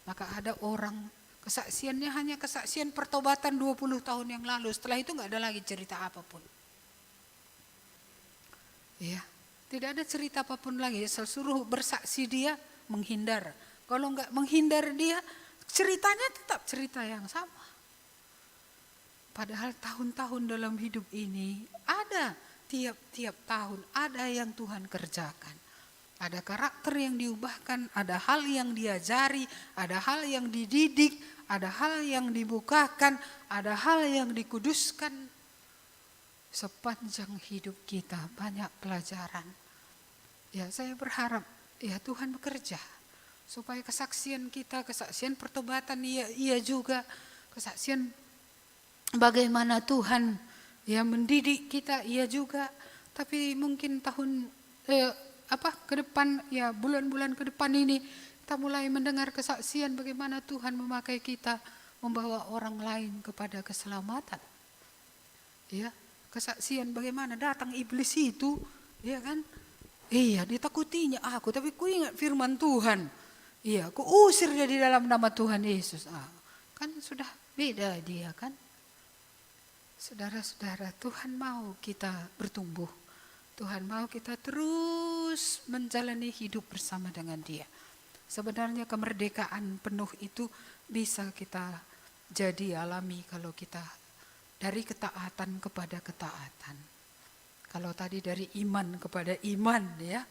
Maka ada orang kesaksiannya hanya kesaksian pertobatan 20 tahun yang lalu. Setelah itu gak ada lagi cerita apapun. Ya, Tidak ada cerita apapun lagi. Suruh bersaksi dia, menghindar. Kalau enggak menghindar dia, ceritanya tetap cerita yang sama. Padahal tahun-tahun dalam hidup ini ada, tiap-tiap tahun ada yang Tuhan kerjakan. Ada karakter yang diubahkan, ada hal yang diajari, ada hal yang dididik, ada hal yang dibukakan, ada hal yang dikuduskan. Sepanjang hidup kita banyak pelajaran. Ya, saya berharap ya Tuhan bekerja supaya kesaksian kita, kesaksian pertobatan iya juga, kesaksian bagaimana Tuhan ya mendidik kita iya juga. Tapi mungkin tahun ke depan ya bulan-bulan ke depan ini kita mulai mendengar kesaksian bagaimana Tuhan memakai kita membawa orang lain kepada keselamatan. Ya, kesaksian bagaimana datang iblis itu, ya kan? Iya, ditakutinya aku, tapi ku ingat firman Tuhan. Iya, ku usir dia di dalam nama Tuhan Yesus. Kan sudah beda dia kan? Saudara-saudara, Tuhan mau kita bertumbuh. Tuhan mau kita terus menjalani hidup bersama dengan Dia. Sebenarnya kemerdekaan penuh itu bisa kita jadi alami kalau kita dari ketaatan kepada ketaatan. Kalau tadi dari iman kepada iman ya,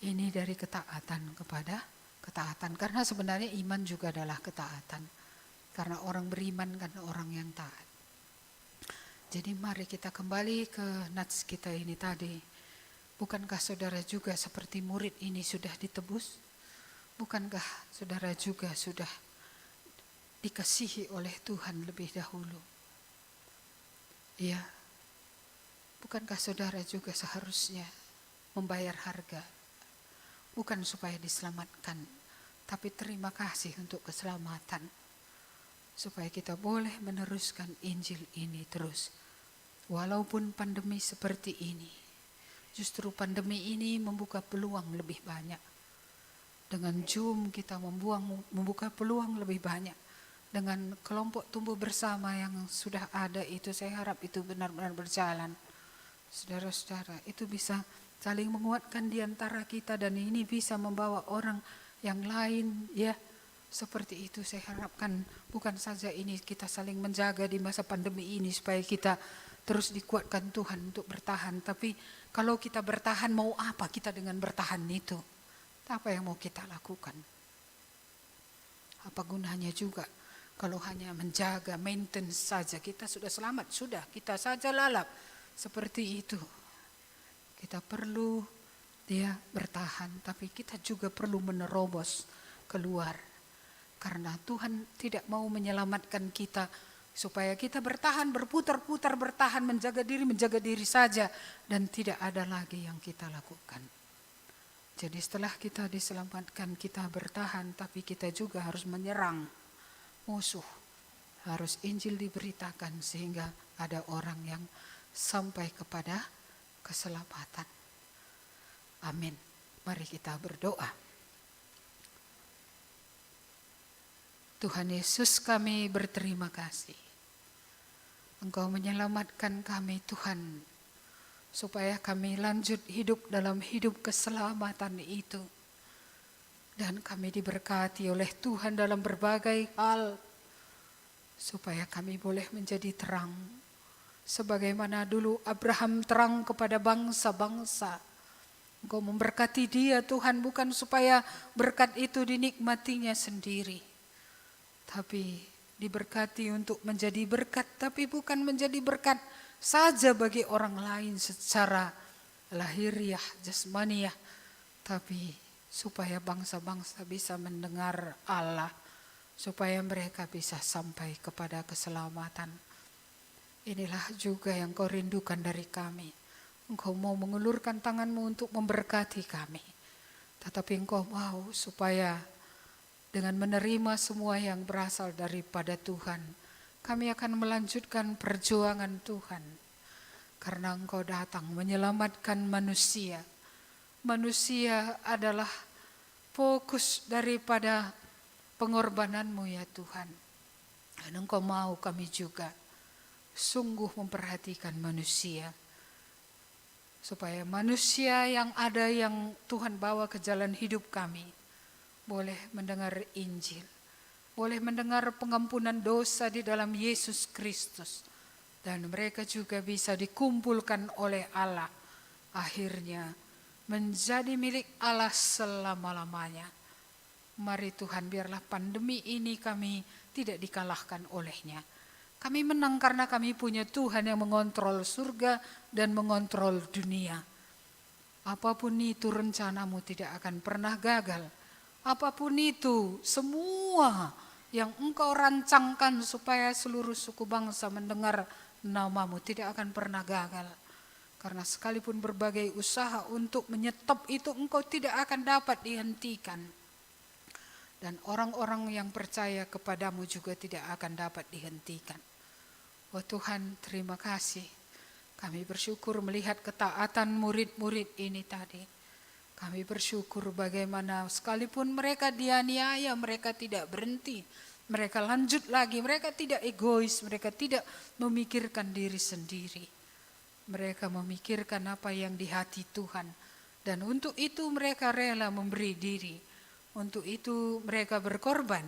ini dari ketaatan kepada ketaatan. Karena sebenarnya iman juga adalah ketaatan. Karena orang beriman kan orang yang taat. Jadi mari kita kembali ke nats kita ini tadi. Bukankah saudara juga seperti murid ini sudah ditebus? Bukankah saudara juga sudah dikasihi oleh Tuhan lebih dahulu? Ya. Bukankah saudara juga seharusnya membayar harga? Bukan supaya diselamatkan, tapi terima kasih untuk keselamatan. Supaya kita boleh meneruskan Injil ini terus. Walaupun pandemi seperti ini, justru pandemi ini membuka peluang lebih banyak. Dengan Zoom kita membuka peluang lebih banyak. Dengan kelompok tumbuh bersama yang sudah ada itu, saya harap itu benar-benar berjalan. Saudara-saudara, itu bisa saling menguatkan di antara kita dan ini bisa membawa orang yang lain ya. Seperti itu saya harapkan bukan saja ini kita saling menjaga di masa pandemi ini supaya kita terus dikuatkan Tuhan untuk bertahan. Tapi kalau kita bertahan mau apa kita dengan bertahan itu? Apa yang mau kita lakukan? Apa gunanya juga kalau hanya menjaga, maintenance saja kita sudah selamat, sudah kita saja lalap. Seperti itu, kita perlu dia bertahan, tapi kita juga perlu menerobos keluar. Karena Tuhan tidak mau menyelamatkan kita supaya kita bertahan, berputar-putar, bertahan, menjaga diri saja. Dan tidak ada lagi yang kita lakukan. Jadi setelah kita diselamatkan, kita bertahan, tapi kita juga harus menyerang musuh. Harus Injil diberitakan sehingga ada orang yang sampai kepada keselamatan. Amin. Mari kita berdoa. Tuhan Yesus, kami berterima kasih. Engkau menyelamatkan kami Tuhan, supaya kami lanjut hidup dalam hidup keselamatan itu. Dan kami diberkati oleh Tuhan dalam berbagai hal, supaya kami boleh menjadi terang. Sebagaimana dulu Abraham terang kepada bangsa-bangsa. Engkau memberkati dia Tuhan bukan supaya berkat itu dinikmatinya sendiri. Tapi diberkati untuk menjadi berkat. Tapi bukan menjadi berkat saja bagi orang lain secara lahiriah, jasmaniah. Tapi supaya bangsa-bangsa bisa mendengar Allah. Supaya mereka bisa sampai kepada keselamatan. Inilah juga yang kau rindukan dari kami. Engkau mau mengulurkan tanganmu untuk memberkati kami. Tetapi engkau mau supaya dengan menerima semua yang berasal daripada Tuhan, kami akan melanjutkan perjuangan Tuhan. Karena engkau datang menyelamatkan manusia. Manusia adalah fokus daripada pengorbananmu ya Tuhan. Dan engkau mau kami juga sungguh memperhatikan manusia supaya manusia yang ada yang Tuhan bawa ke jalan hidup kami boleh mendengar Injil, boleh mendengar pengampunan dosa di dalam Yesus Kristus, dan mereka juga bisa dikumpulkan oleh Allah, akhirnya menjadi milik Allah selama-lamanya. Mari Tuhan, biarlah pandemi ini kami tidak dikalahkan olehnya. Kami menang karena kami punya Tuhan yang mengontrol surga dan mengontrol dunia. Apapun itu rencanamu tidak akan pernah gagal. Apapun itu, semua yang engkau rancangkan supaya seluruh suku bangsa mendengar namamu tidak akan pernah gagal. Karena sekalipun berbagai usaha untuk menyetop itu, engkau tidak akan dapat dihentikan. Dan orang-orang yang percaya kepadamu juga tidak akan dapat dihentikan. Oh Tuhan, terima kasih. Kami bersyukur melihat ketaatan murid-murid ini tadi. Kami bersyukur bagaimana sekalipun mereka dianiaya, mereka tidak berhenti. Mereka lanjut lagi, mereka tidak egois, mereka tidak memikirkan diri sendiri. Mereka memikirkan apa yang di hati Tuhan. Dan untuk itu mereka rela memberi diri. Untuk itu mereka berkorban.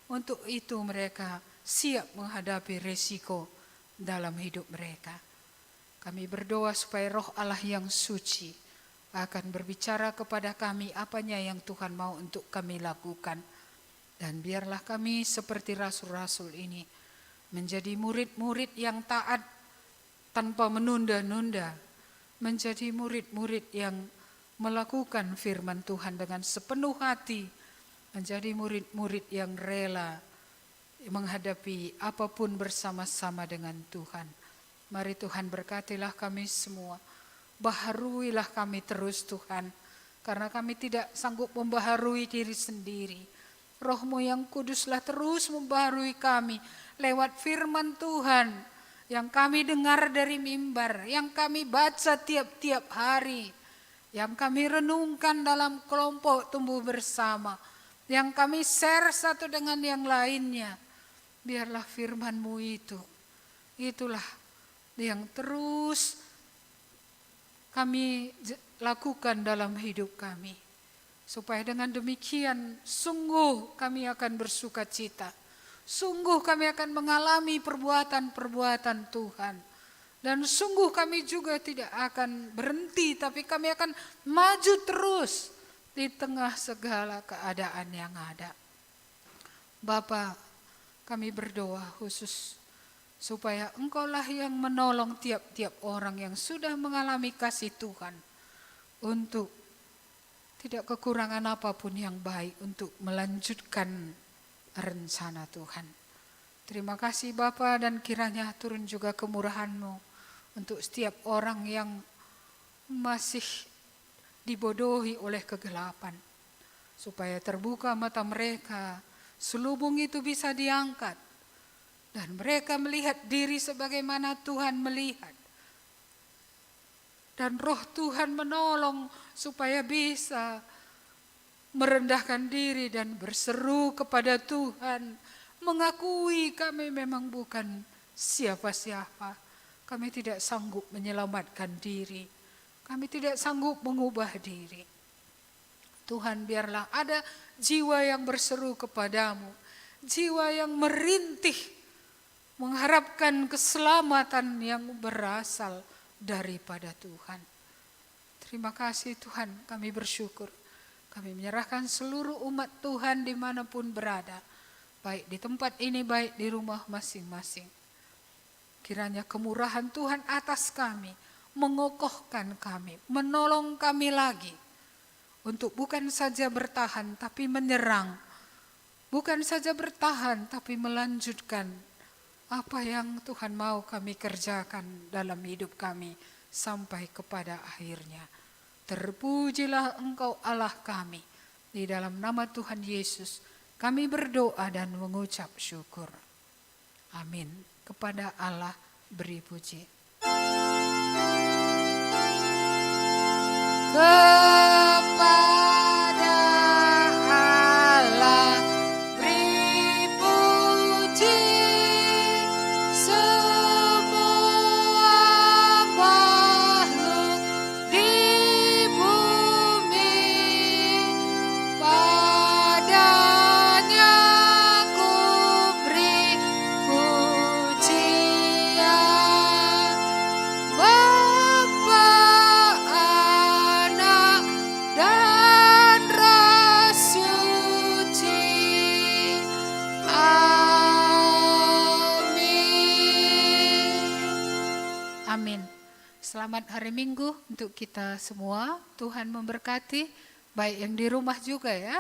Untuk itu mereka siap menghadapi resiko dalam hidup mereka. Kami berdoa supaya Roh Allah yang suci akan berbicara kepada kami apanya yang Tuhan mau untuk kami lakukan. Dan biarlah kami seperti rasul-rasul ini menjadi murid-murid yang taat tanpa menunda-nunda. Menjadi murid-murid yang melakukan firman Tuhan dengan sepenuh hati, menjadi murid-murid yang rela menghadapi apapun bersama-sama dengan Tuhan. Mari Tuhan berkatilah kami semua, baharuilah kami terus Tuhan, karena kami tidak sanggup membaharui diri sendiri. Roh-Mu yang kuduslah terus membaharui kami lewat firman Tuhan yang kami dengar dari mimbar, yang kami baca tiap-tiap hari, yang kami renungkan dalam kelompok tumbuh bersama, yang kami share satu dengan yang lainnya. Biarlah firman-Mu itulah yang terus kami lakukan dalam hidup kami. Supaya dengan demikian sungguh kami akan bersuka cita. Sungguh kami akan mengalami perbuatan-perbuatan Tuhan. Dan sungguh kami juga tidak akan berhenti, tapi kami akan maju terus di tengah segala keadaan yang ada. Bapa, kami berdoa khusus supaya Engkaulah yang menolong tiap-tiap orang yang sudah mengalami kasih Tuhan untuk tidak kekurangan apapun yang baik untuk melanjutkan rencana Tuhan. Terima kasih Bapa, dan kiranya turun juga kemurahan-Mu untuk setiap orang yang masih dibodohi oleh kegelapan, supaya terbuka mata mereka, selubung itu bisa diangkat, dan mereka melihat diri sebagaimana Tuhan melihat. Dan Roh Tuhan menolong supaya bisa merendahkan diri dan berseru kepada Tuhan, mengakui kami memang bukan siapa-siapa. Kami tidak sanggup menyelamatkan diri. Kami tidak sanggup mengubah diri. Tuhan, biarlah ada jiwa yang berseru kepadamu, jiwa yang merintih mengharapkan keselamatan yang berasal daripada Tuhan. Terima kasih Tuhan, kami bersyukur. Kami menyerahkan seluruh umat Tuhan dimanapun berada, baik di tempat ini, baik di rumah masing-masing. Kiranya kemurahan Tuhan atas kami, mengokohkan kami, menolong kami lagi, untuk bukan saja bertahan tapi menyerang, bukan saja bertahan tapi melanjutkan apa yang Tuhan mau kami kerjakan dalam hidup kami sampai kepada akhirnya. Terpujilah Engkau Allah kami. Di dalam nama Tuhan Yesus kami berdoa dan mengucap syukur. Amin. Kepada Allah beri puji. Kepada Allah beri puji, semua makhluk Amin. Selamat hari Minggu untuk kita semua. Tuhan memberkati, baik yang di rumah juga ya.